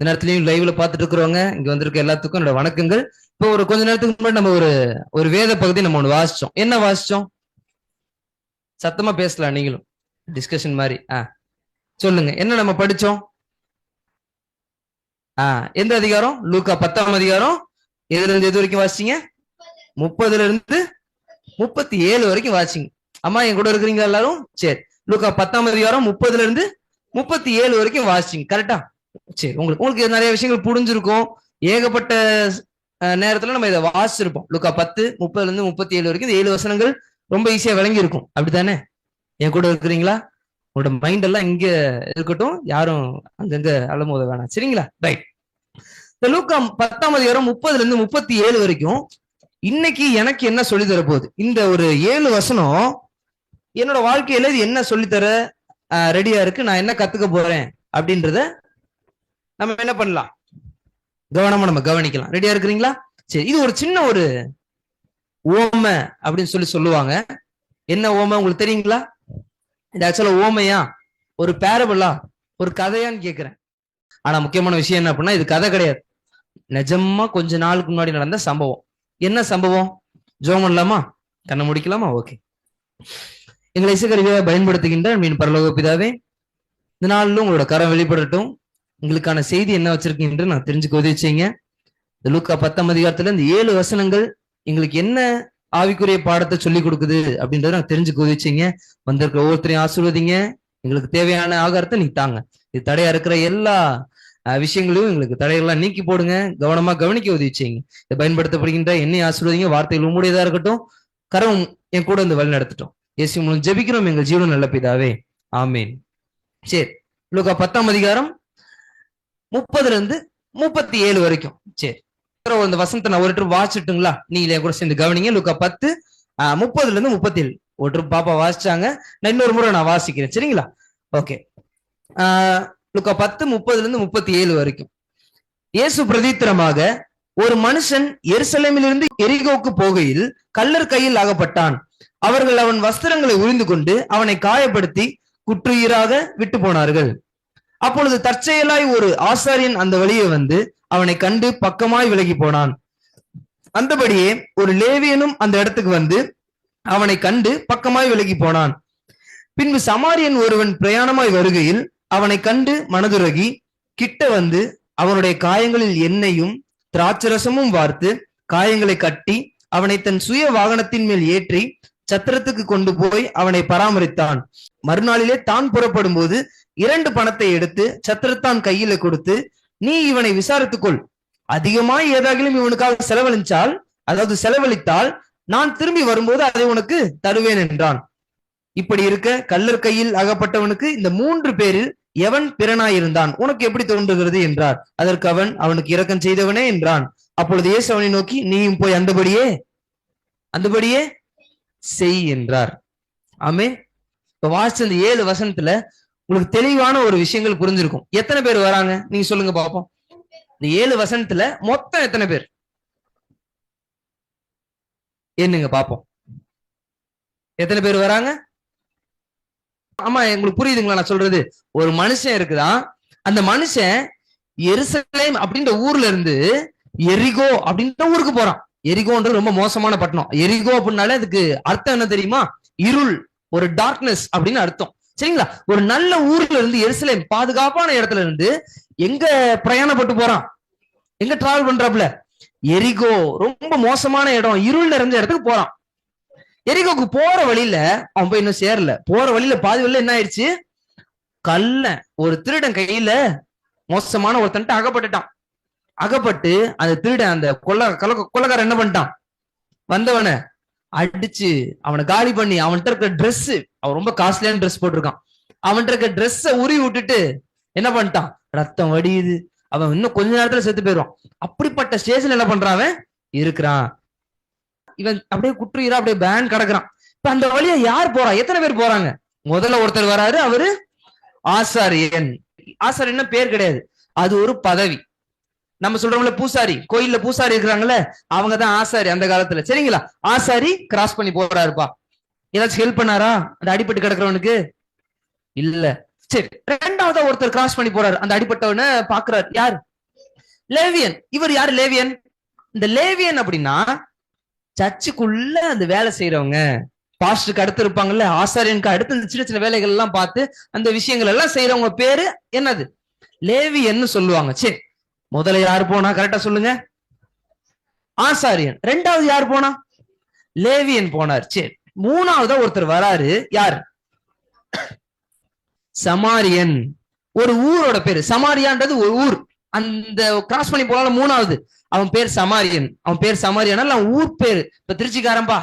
இந்த நேரத்துலயும் லைவ்ல பார்த்துட்டு இருக்கிறவங்க இங்க வந்திருக்க எல்லாத்துக்கும் என்னோட வணக்கங்கள். இப்போ ஒரு கொஞ்ச நேரத்துக்கு முன்னாடி நம்ம ஒரு வேத பகுதி நம்ம ஒண்ணு வாசிச்சோம். என்ன வாசிச்சோம்? சத்தமா பேசலாம் நீங்களும், டிஸ்கஷன் மாதிரி. சொல்லுங்க, என்ன நம்ம படிச்சோம்? எந்த அதிகாரம்? லூக்கா 10ஆம் அதிகாரம். எதுல இருந்து எது வரைக்கும் வாசிச்சீங்க? 30ல இருந்து 37 வரைக்கும் வாசிங்க. அம்மா என் கூட இருக்கிறீங்க எல்லாரும்? சரி, லூக்கா 10ஆம் அதிகாரம் 30ல இருந்து 37 வரைக்கும் வாசிச்சிங்க. கரெக்டா? சரி, உங்களுக்கு நிறைய விஷயங்கள் புரிஞ்சிருக்கும். ஏகப்பட்ட நேரத்துல நம்ம இதை வாசிச்சிருப்போம். லூக்கா 10 30ல இருந்து 37 வரைக்கும் இந்த 7 வசனங்கள் ரொம்ப ஈஸியா விளங்கி இருக்கும். அப்படித்தானே? என் கூட இருக்கிறீங்களா? உங்களோட மைண்ட் எல்லாம் இங்க இருக்கட்டும், யாரும் அங்கங்க அலமோத வேணாம். சரிங்களா? ரைட். இந்த லூக்கா 10ஆம் அதிகாரம் 30ல இருந்து 37 வரைக்கும் இன்னைக்கு எனக்கு என்ன சொல்லி தர போகுது? இந்த ஒரு 7 வசனம் என்னோட வாழ்க்கையில இது என்ன சொல்லித்தர ரெடியா இருக்கு, நான் என்ன கத்துக்க போறேன் அப்படின்றத நம்ம என்ன பண்ணலாம், கவனமா நம்ம கவனிக்கலாம். ரெடியா இருக்கிறீங்களா? சரி, இது ஒரு சின்ன ஒரு ஓமை அப்படின்னு சொல்லுவாங்க. என்ன ஓமை உங்களுக்கு தெரியுங்களா? இது ஆக்சுவலா ஓமையா, ஒரு பேரபிளா, ஒரு கதையான்னு கேட்கிறேன். ஆனா முக்கியமான விஷயம் என்ன அப்படின்னா, இது கதை கிடையாது, நிஜமா கொஞ்ச நாளுக்கு முன்னாடி நடந்த சம்பவம். என்ன சம்பவம்? ஜெபம் பண்ணலாமா? கண்ணை முடிக்கலாமா? ஓகே. எங்களை இசைக்கருவியாக பயன்படுத்துகின்ற மீன் பரலோக பிதாவே, இந்த நாளிலும் உங்களோட கரம் வெளிப்படட்டும். உங்களுக்கான செய்தி என்ன வச்சிருக்கீங்க நான் தெரிஞ்சுக்க உதவி செய்யுங்க. இந்த லூக்கா 10ஆம் அதிகாரத்துல இந்த 7 வசனங்கள் எங்களுக்கு என்ன ஆவிக்குரிய பாடத்தை சொல்லி கொடுக்குது அப்படின்றத நான் தெரிஞ்சுக்க உதவி செய்யுங்க. வந்திருக்கிற ஒவ்வொருத்தரையும் ஆசீர்வதிங்க. எங்களுக்கு தேவையான ஆகாரத்தை நீங்க தாங்க. இது தடையா இருக்கிற எல்லா விஷயங்களையும் எங்களுக்கு தடையெல்லாம் நீக்கி போடுங்க. கவனமா கவனிக்க உதவி செய்யுங்க. இதை பயன்படுத்தப்படுகின்ற என்னை ஆசீர்வதிங்க. வார்த்தைகள் உம்முடையதா இருக்கட்டும். கரம் என் கூட இந்த வழி நடத்தட்டும். இயேசு மூலம் ஜெபிக்கிறோம் எங்கள் ஜீவன் நல்ல பிதாவே, ஆமீன். சரி, லூக்கா 10ஆம் அதிகாரம் 30ல இருந்து 37 வரைக்கும். சரி, இந்த வசனத்தை நான் ஒரு ட்ரிப் வாசிட்டுங்களா? நீங்களே கூட சேர்ந்து கவனிங்க. லூக்கா 10 30ல இருந்து 37 ஒரு ட்ரிப் பாப்பா வாசிச்சாங்க. நான் இன்னொரு முறை நான் வாசிக்கிறேன். சரிங்களா? ஓகே. லூக்கா 10 30ல இருந்து 37 வரைக்கும். இயேசு பிரதித்திரமாக, ஒரு மனுஷன் எருசலேமிலிருந்து எரிகோவுக்கு போகையில் கள்ளர் கையில் அகப்பட்டான். அவர்கள் அவன் வஸ்திரங்களை உரிந்து கொண்டு அவனை காயப்படுத்தி குற்றுயிராக விட்டு போனார்கள். அப்பொழுது தற்செயலாய் ஒரு ஆசாரியன் அந்த வழியே வந்து அவனை கண்டு பக்கமாய் விலகி போனான். அந்தபடியே ஒரு லேவியனும் அந்த இடத்துக்கு வந்து அவனை கண்டு பக்கமாய் விலகி போனான். பின்பு சமாரியன் ஒருவன் பிரயாணமாய் வருகையில் அவனை கண்டு மனதுருகி கிட்ட வந்து அவனுடைய காயங்களில் எண்ணெயும் திராட்சரசமும் வார்த்து காயங்களை கட்டி அவனை தன் சுய வாகனத்தின் மேல் ஏற்றி சத்திரத்துக்கு கொண்டு போய் அவனை பராமரித்தான். மறுநாளிலே தான் புறப்படும் போது 2 பணத்தை எடுத்து சத்திரத்தான் கையில கொடுத்து, நீ இவனை விசாரித்துக்கொள், அதிகமாய் ஏதாகிலும் இவனுக்காக செலவழித்தால் நான் திரும்பி வரும்போது அதை உனக்கு தருவேன் என்றான். இப்படி இருக்க கள்ளர் கையில் அகப்பட்டவனுக்கு இந்த 3 பேரில் எவன் பிறனாயிருந்தான், உனக்கு எப்படி தோன்றுகிறது என்றார். அதற்கு அவன், அவனுக்கு இரக்கம் செய்தவனே என்றான். அப்பொழுது இயேசு அவனை நோக்கி, நீயும் போய் அந்தபடியே செய் என்றார். ஆமே. இப்ப வாசிச்ச இந்த 7 வசனத்துல உங்களுக்கு தெளிவான ஒரு விஷயங்கள் புரிஞ்சிருக்கும். எத்தனை பேர் வராங்க நீங்க சொல்லுங்க பாப்போம். இந்த 7 வசனத்துல மொத்தம் எத்தனை பேர் என்னங்க பாப்போம்? எத்தனை பேர் வராங்க? ஆமா, உங்களுக்கு புரியுதுங்களா நான் சொல்றது? ஒரு மனுஷன் இருக்குதான், அந்த மனுஷன் எருசலேம் அப்படின்ற ஊர்ல இருந்து எரிகோ அப்படின்ற ஊருக்கு போறான். எரிகோன்றது ரொம்ப மோசமான பட்டணம். எரிகோ அப்படின்னாலே அதுக்கு அர்த்தம் என்ன தெரியுமா? இருள், ஒரு டார்க்னஸ் அப்படின்னு அர்த்தம். சரிங்களா? ஒரு நல்ல ஊர்ல இருந்து எருசலேம் பாதுகாப்பான இடத்துல இருந்து எங்க பிரயாணப்பட்டு போறான், எங்க டிராவல் பண்றாப்ல? எரிகோ, ரொம்ப மோசமான இடம், இருள் நிறைஞ்ச இடத்துக்கு போறான். எரிகோக்கு போற வழியில அவன் போய் இன்னும் சேரல. போற வழியில பாதி வழியில என்ன ஆயிடுச்சு? ஒரு திருடன் கையில மோசமான ஒருத்தன்ட்டு அகப்பட்டு அந்த திருடன், அந்த கொள்ளக்காரன் என்ன பண்ணிட்டான்? வந்தவனை அடிச்சு அவனை காலி பண்ணி அவன்கிட்ட இருக்க ட்ரெஸ், அவன் ரொம்ப காஸ்ட்லியான ட்ரெஸ் போட்டிருக்கான், அவன்கிட்ட இருக்க ட்ரெஸ்ஸை உருவி விட்டுட்டு என்ன பண்ணிட்டான்? ரத்தம் வடியுது, அவன் இன்னும் கொஞ்ச நேரத்துல செத்து போயிடுவான். அப்படிப்பட்ட ஸ்டேஜ்ல என்ன பண்றான் அவன் இருக்கிறான். இவன் அப்படியே குற்றுயிரா அப்படியே பேன் கிடக்குறான். இப்ப அந்த வழியா யார் போறா? எத்தனை பேர் போறாங்க? முதல்ல ஒருத்தர் வராரு, அவரு ஆசாரியன். ஆசாரியன்னா பேர் கிடையாது, அது ஒரு பதவி. நம்ம சொல்றோம்ல பூசாரி, கோயில்ல பூசாரி இருக்கிறாங்கல்ல, அவங்கதான் ஆசாரி அந்த காலத்துல. சரிங்களா? ஆசாரி கிராஸ் பண்ணி போறாருப்பா. ஏதாச்சும் ஹெல்ப் பண்ணாரா அந்த அடிபட்டு கிடக்குறவனுக்கு? இல்ல. சரி, 2ஆவதா ஒருத்தர் கிராஸ் பண்ணி போறாரு. அந்த அடிபட்டவனை பாக்குறாரு. யார்? லேவியன். இவர் யாரு லேவியன்? இந்த லேவியன் அப்படின்னா சர்ச்சுக்குள்ள அந்த வேலை செய்யறவங்க, பாஸ்டருக்கு அடுத்து இருப்பாங்கல்ல, ஆசாரியனுக்கு அடுத்து இந்த சின்ன சின்ன வேலைகள் எல்லாம் பார்த்து அந்த விஷயங்கள் எல்லாம் செய்யறவங்க பேரு என்னது? லேவியன்னு சொல்லுவாங்க. சரி, முதல்ல யாரு போனா கரெக்டா சொல்லுங்க? ஆசாரியன். ரெண்டாவது யார் போனா? லேவியன் போனார். சரி, மூணாவதா ஒருத்தர் வராரு. யார்? சமாரியன். ஒரு ஊரோட பேரு சமாரியான்றது ஒரு ஊர். அந்த கிராஸ் பண்ணி போனாலும் மூணாவது அவன் பேர் சமாரியன். அவன் பேர் சமாரியன், அவன் ஊர் பேரு. இப்ப திருச்சிக்காரன்பா,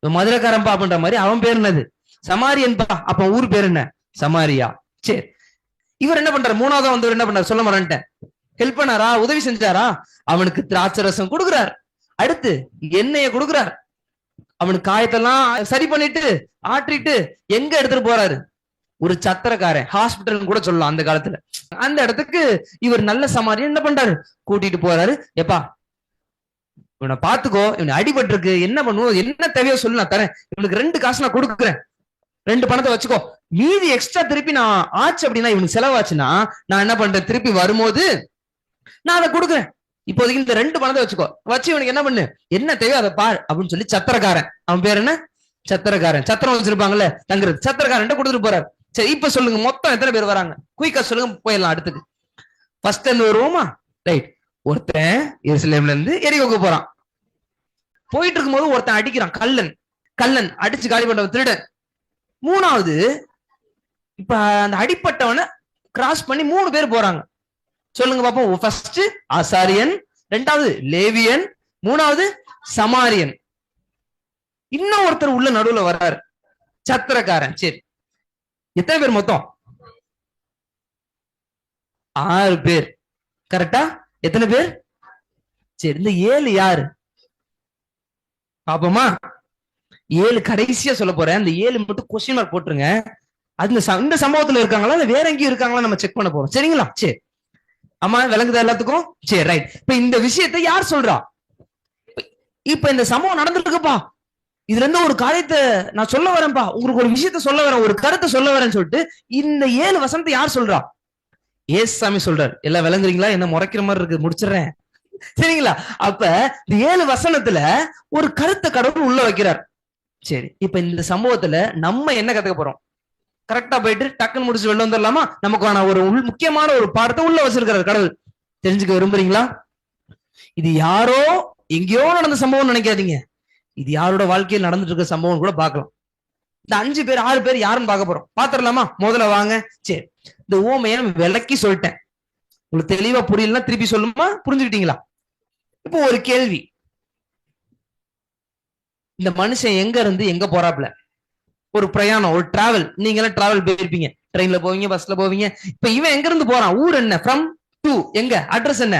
மதுரைக்காரன்பா அப்படின்ற மாதிரி அவன் பேர் என்னது? சமாரியன்பா. அப்ப ஊர் பேர் என்ன? சமாரியா. சரி, இவர் என்ன பண்றாரு? மூணாவதா வந்தவர் என்ன பண்றாரு? சொல்ல மாட்டேன். ஹெல்ப் பண்ணாரா? உதவி செஞ்சாரா? அவனுக்கு திராட்சை ரசம் கொடுக்குறார், அடுத்து எண்ணெய கொடுக்குறார், அவனுக்கு காயத்தெல்லாம் சரி பண்ணிட்டு ஆற்றிட்டு எங்க எடுத்துட்டு போறாரு? ஒரு சத்திரக்காரன், ஹாஸ்பிட்டல் கூட சொல்லலாம் அந்த காலத்துல. அந்த இடத்துக்கு இவர் நல்ல சமாரியன் என்ன பண்றாரு? கூட்டிட்டு போறாரு. எப்பா, இவனை பாத்துக்கோ, இவனை அடிபட்டு இருக்கு, என்ன பண்ணுவோம், என்ன தேவையோ சொல்லு, நான் தரேன். இவனுக்கு 2 காசு நான் கொடுக்குறேன், 2 பணத்தை வச்சுக்கோ, மீதி எக்ஸ்ட்ரா திருப்பி நான் ஆச்சு அப்படின்னா இவனுக்கு செலவாச்சுன்னா நான் என்ன பண்றேன்? திருப்பி வரும்போது நான் அதை கொடுக்குறேன். இப்போதைக்கு இந்த 2 பணத்தை வச்சுக்கோ, வச்சு இவனுக்கு என்ன பண்ணு, என்ன தேவையோ அதை பார் அப்படின்னு சொல்லி சத்திரக்காரன், அவன் பேர் என்ன? சத்திரக்காரன். சத்திரம் வச்சிருப்பாங்கல்ல தங்குறது, சத்திரக்காரன் கொடுத்துட்டு போறாரு. சரி, இப்ப சொல்லுங்க, மொத்தம் எத்தனை பேர் வராங்க? குயிக்கா சொல்லுங்க, போயிடலாம் அடுத்துக்கு. ஃபர்ஸ்ட் இருந்து வருவோமா? ரைட். ஒருத்தன் எருசலேம்ல இருந்து எரிகோக்கு போறான். போயிட்டு இருக்கும்போது ஒருத்தன் அடிக்கிறான், கல்லன் அடிச்சு காலி பண்றவன் திருடன். மூணாவது இப்ப அந்த அடிப்பட்டவனை கிராஸ் பண்ணி 3 பேர் போறாங்க. சொல்லுங்க பாப்போம். ஃபர்ஸ்ட் ஆசாரியன், ரெண்டாவது லேவியன், மூணாவது சமாரியன். இன்னும் ஒருத்தர் உள்ள நடுவுல வர்றாரு, சத்திரக்காரன். சரி, எத்தனை பேர் மொத்தம்? 6 பேர். கரெக்டா? எத்தனை பேர்? சரி, இந்த 7 யாரு பாப்போமா? 7 கடைசியா சொல்ல போறேன். அந்த 7 மட்டும் கொஸ்டின் மார்க் போட்டுருங்க. அது இந்த சம்பவத்துல இருக்காங்களா இல்ல வேற எங்கேயும் இருக்காங்களா நம்ம செக் பண்ண போறோம். சரிங்களா? சரி, ஆமா, விளங்குதா எல்லாத்துக்கும்? சரி, ரைட். இப்ப இந்த விஷயத்தை யார் சொல்றா? இப்ப இந்த சம்பவம் நடந்துருக்குப்பா, இதுல இருந்து ஒரு காரியத்தை நான் சொல்ல வரேன்ப்பா, உங்களுக்கு ஒரு விஷயத்த சொல்ல வரேன், ஒரு கருத்தை சொல்ல வரேன்னு சொல்லிட்டு இந்த 7 வசனத்தை யார் சொல்றா? ஏசாமி சொல்றாரு. எல்லாம் விளங்குறீங்களா? என்ன முறைக்கிற மாதிரி இருக்கு, முடிச்சிடுறேன். சரிங்களா? அப்ப இந்த 7 வசனத்துல ஒரு கருத்தை கடவுள் உள்ள வைக்கிறார். சரி, இப்ப இந்த சம்பவத்துல நம்ம என்ன கத்துக்க போறோம்? கரெக்டா போயிட்டு டக்குன்னு முடிச்சு வெளில வந்துடலாமா? நமக்கான ஒரு முக்கியமான ஒரு பாடத்தை உள்ள வச்சிருக்கிறார் கடவுள். தெரிஞ்சுக்க விரும்புறீங்களா? இது யாரோ எங்கேயோ நடந்த சம்பவம் நினைக்காதீங்க. இது யாரோட வாழ்க்கையில் நடந்துட்டு இருக்க சம்பவம் கூட பார்க்கலாம். இந்த 5 பேர் 6 பேர் யாருன்னு பார்க்க போறோம். பாத்துடலாமா? முதல்ல வாங்க. சரி, இந்த ஊமையை விளக்கி சொல்லிட்டேன். உங்களுக்கு தெளிவா புரியலன்னா திருப்பி சொல்லுமா? புரிஞ்சுக்கிட்டீங்களா? இப்போ ஒரு கேள்வி, இந்த மனுஷன் எங்க இருந்து எங்க போறாப்ல? ஒரு பிரயாணம், ஒரு டிராவல். நீங்க எல்லாம் டிராவல் போயிருப்பீங்க, ட்ரெயின்ல போவீங்க, பஸ்ல போவீங்க. இப்ப இவன் எங்க இருந்து போறான்? ஊர் என்ன? ஃப்ரம் டு எங்க? அட்ரஸ் என்ன?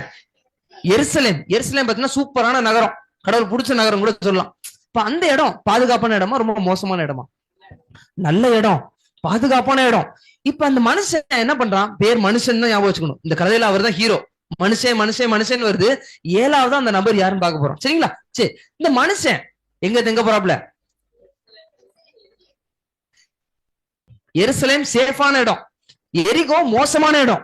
எருசலேம். எருசலேம் பாத்தீங்கன்னா சூப்பரான நகரம், கடவுள் பிடிச்ச நகரம் கூட சொல்லலாம். இப்ப அந்த இடம் பாதுகாப்பான இடமா ரொம்ப மோசமான இடமா? நல்ல இடம், பாதுகாப்பான இடம். இப்ப அந்த மனுஷன் என்ன பண்றான்? பேர் மனுஷன் தான் ஞாபகம் வச்சுக்கணும். இந்த கதையில அவர் தான் ஹீரோ. மனுஷன் வருது. 7வது அந்த நபர் யாருன்னு பார்க்க போறோம். சரிங்களா? சரி, இந்த மனுஷன் எங்க போறாப்ல? எருசலேம் சேஃபான இடம், எரிகோ மோசமான இடம்,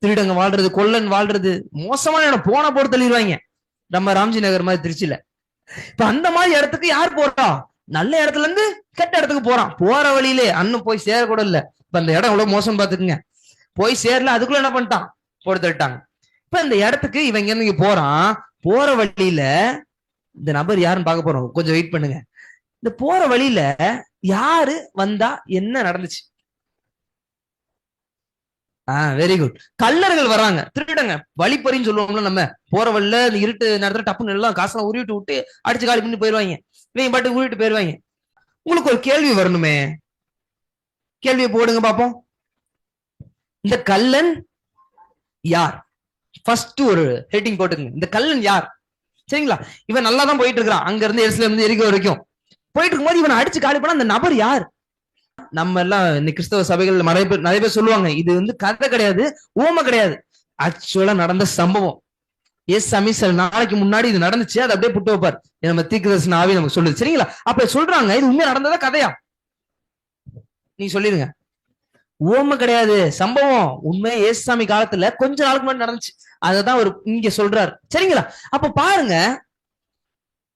திருடங்க வாழ்றது, கொல்லன் வாழ்றது, மோசமான இடம். போன போட்டு தள்ளிடுவாங்க, நம்ம ராம்ஜி நகர் மாதிரி திருச்சியில. இப்ப அந்த மாதிரி இடத்துக்கு யார் போறா? நல்ல இடத்துல இருந்து கெட்ட இடத்துக்கு போறான். போற வழியிலே அண்ணன் போய் சேர கூட இல்ல. இப்ப அந்த இடம் எவ்வளவு மோசம் பாத்துக்குங்க. போய் சேரல, அதுக்குள்ள என்ன பண்ணிட்டான்? போட்டு தள்ளிட்டாங்க. இப்ப இந்த இடத்துக்கு இவங்க இங்க போறான். போற வழியில இந்த நபர் யாருன்னு பார்க்க போறோம். கொஞ்சம் வெயிட் பண்ணுங்க. இந்த போற வழியில யாரு வந்தா என்ன நடந்துச்சு? Very good. கல்லர்கள் வர்றாங்க, திருடங்க, வழிப்பறின்னு சொல்லுவோம்ல நம்ம. போற வழியில இந்த இருட்டு நேரத்துல டப்புன்னு எல்லாம் காசெல்லாம் உருவிட்டு விட்டு அடிச்சு காலி பண்ணி போயிருவாங்க. இவங்க பாட்டு உருவிட்டு போயிருவாங்க. உங்களுக்கு ஒரு கேள்வி வரணுமே, கேள்வியை போடுங்க பாப்போம். இந்த கல்லன் யார்? ஃபர்ஸ்ட் ஒரு ஹெட்டிங் போட்டுங்க, இந்த கல்லன் யார்? சரிங்களா? இவன் நல்லா தான் போயிட்டு இருக்கிறான், அங்க இருந்து எருசலேம்ல இருந்து எரிகோ வரைக்கும் போயிட்டு இருக்கும்போது இவனை அடிச்சு காலி பண்ண அந்த நபர் யார்? நம்ம எல்லாம் இன்னைக்கு கிறிஸ்தவ சபைகள் நிறைய பேர் சொல்லுவாங்க, இது வந்து கதை கிடையாது, ஊமை கிடையாது, ஆக்சுவலா நடந்த சம்பவம். சாமி சில நாளைக்கு முன்னாடி இது நடந்துச்சு, அதை அப்படியே புட்டு வைப்பார். நம்ம தீர்க்கதரிசன ஆவி நமக்கு சொல்லுது. சரிங்களா? அப்ப சொல்றாங்க, இது உண்மையா நடந்ததா கதையா? நீங்க சொல்லிருங்க. உவமை கிடையாது, சம்பவம். உண்மை ஏசுசாமி காலத்துல கொஞ்ச நாளுக்கு முன்னாடி நடந்துச்சு. அததான் ஒரு இங்க சொல்றாரு. சரிங்களா? அப்ப பாருங்க,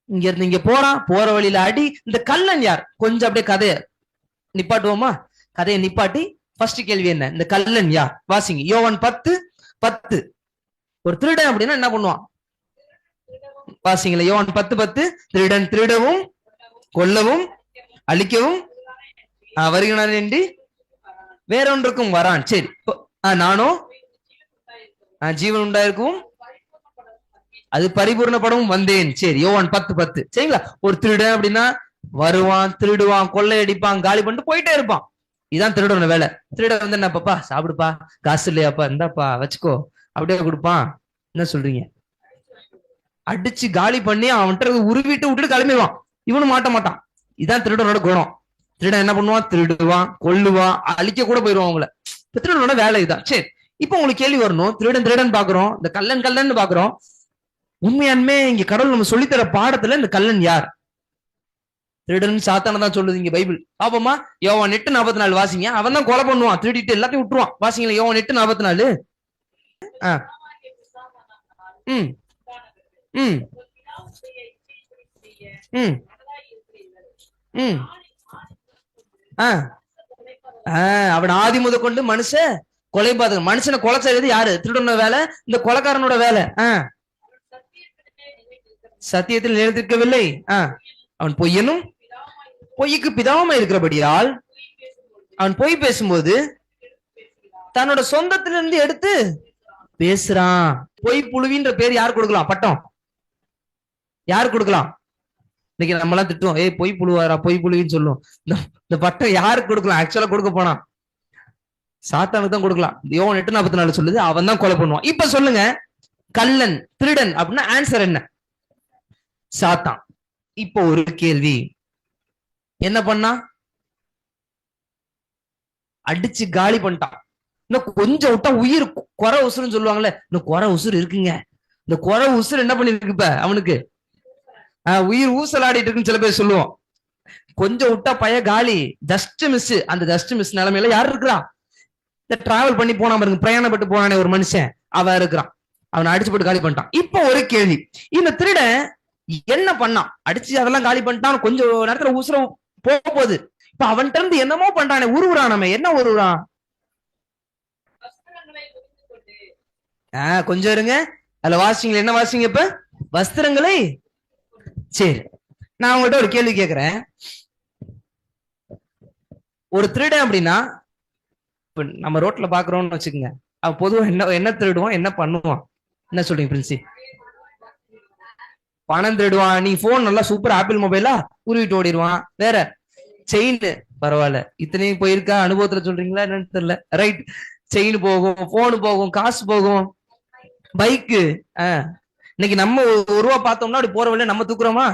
இங்க இருந்து இங்க போறான், போற வழியில அடி. இந்த கல்லன் யார்? கொஞ்சம் அப்படியே கதைய நிப்பாட்டுவோமா? கதையை நிப்பாட்டி ஃபர்ஸ்ட் கேள்வி என்ன? இந்த கல்லன் யார்? வாசிங்க யோவான் 10:10. ஒரு திருடன் அப்படின்னா என்ன பண்ணுவான்? வாசிங்களா யோவான் 10:10. திருடன் திருடவும் கொல்லவும் அழிக்கவும் வருகிறான் என்று வேறொன்றுக்கும் வரான். சரி, நானும் ஜீவன் உண்டாயிருக்கவும் அது பரிபூர்ணப்படவும் வந்தேன். சரி, யோவான் 10:10. சரிங்களா? ஒரு திருடன் அப்படின்னா வருவான், திருடுவான், கொள்ளையடிப்பான், காலி பண்ணிட்டு போயிட்டே இருப்பான். இதான் திருடன வேலை. திருட வந்து என்ன, பாப்பா சாப்பிடுப்பா, காசு இல்லையாப்பா, இந்தாப்பா வச்சுக்கோ, அப்படியே கொடுப்பான். என்ன சொல்றீங்க? அடிச்சு காலி பண்ணி அவன்கிட்ட உருவிட்டு விட்டுட்டு கிளம்பிடுவான். இவனும் மாட்ட மாட்டான். இதான் திருடனோட குணம். திருடன் என்ன பண்ணுவான்? திருடுவான், கொல்லுவான், அழிக்க கூட போயிடுவான் அவங்கள. திருடனோட வேலை இதுதான். சரி, இப்ப உங்களுக்கு கேள்வி வரணும். திருடன் திருடன் பாக்குறோம், இந்த கல்லன் கல்லன் பாக்குறோம். உண்மையான்மே இங்க கடவுள் நம்ம சொல்லித்தர பாடத்துல இந்த கல்லன் யார்? திருடன் சாத்தான தான் சொல்லுது இங்க பைபிள். பாப்போமா? யோவான் 8:44 வாசிங்க. அவன் தான் கொலை பண்ணுவான், திருடிட்டு எல்லாத்தையும் விட்டுருவான். வாசிங்களா யோவான் 8:44. ம் ம் ம் ம் அவன் ஆதி முத கொண்டு மனுஷ கொலை பாதகம். மனுஷனை கொலை செய்வது யாரு? திருடனோட வேலை, இந்த கொலைக்காரனோட வேலை. சத்தியத்தில் நிலைத்திருக்கவில்லை. அவன் பொய்யனும் பொய்க்கு பிதாவுமா இருக்கிறபடியால் அவன் பொய் பேசும்போது தன்னோட சொந்தத்திலிருந்து எடுத்து பேசுறான். பொய் புழுவின்ற பேர் யார் கொடுக்கலாம்? பட்டம் யார் கொடுக்கலாம்? இன்னைக்கு நம்ம எல்லாம் திட்டுவோம், ஏய் பொய் புழுவாரா, பொய் புழுவின்னு சொல்லுவோம். இந்த பட்டம் யாருக்கு கொடுக்கலாம்? ஆக்சுவலா கொடுக்க போனா சாத்தானுக்கு தான் கொடுக்கலாம். யோவான் 8:44 சொல்லுது, அவன் தான் கொலை பண்ணுவான். இப்ப சொல்லுங்க, கல்லன் திருடன் அப்படின்னா ஆன்சர் என்ன? சாத்தான். இப்போ ஒரு கேள்வி, என்ன பண்ணா? அடிச்சு காலி பண்ணிட்டான். இன்னும் கொஞ்சம் விட்டா உயிர் குறை உசுருன்னு சொல்லுவாங்கல்ல, இன்னும் குறை உசுறு இருக்குங்க. இந்த குறை உசுறு என்ன பண்ணிருக்கு இப்ப அவனுக்கு? உயிர் ஊசலாடிட்டு இருக்குன்னு சில பேர் சொல்லுவோம். கொஞ்சம் விட்டா பய காலி, ஜஸ்ட் மிஸ். அந்த ஜஸ்ட் மிஸ் நிலைமையில யார் இருக்கிறா? இந்த டிராவல் பண்ணி போனா பாருங்க, பிரயாணப்பட்டு போனானே ஒரு மனுஷன், அவன் இருக்கிறான். அவனை அடிச்சு போட்டு காலி பண்ணிட்டான். இப்போ ஒரு கேள்வி, இந்த திருடன் என்ன பண்ணான்? அடிச்சு அதெல்லாம் காலி பண்ணிட்டான். கொஞ்சம் நேரத்துல உசுர போகுது. இப்ப அவன்கிட்ட இருந்து என்னமோ பண்றானே, உருவுறான். நம்ம என்ன உருவுறான்? கொஞ்சம் இருங்க, அதுல வாசிங்க. என்ன வாசிங்க இப்ப? வஸ்திரங்களை. சரி, நான் உங்கள்கிட்ட ஒரு கேள்வி கேட்கிறேன். ஒரு திருடன் அப்படின்னா, இப்ப நம்ம ரோட்ல பாக்குறோம்னு வச்சுக்கோங்க, அவன் பொதுவா என்ன திருடுவான், என்ன பண்ணுவான்? என்ன சொல்றீங்க பிரின்சி? பணம் திருடுவான். நீ போன் நல்லா சூப்பர் ஆப்பிள் மொபைலா உருவிட்டு ஓடிடுவான். வேற செயின், பரவாயில்ல, இத்தனையும் போயிருக்கா, அனுபவத்துல சொல்றீங்களா என்னன்னு தெரியல. ரைட், செயின் போகும், போனு போகும், காசு போகும், பைக்கு. இன்னைக்கு நம்ம ஒரு ரூபா பார்த்தோம்னா அப்படி போற வழியில நம்ம தூக்குறோமா?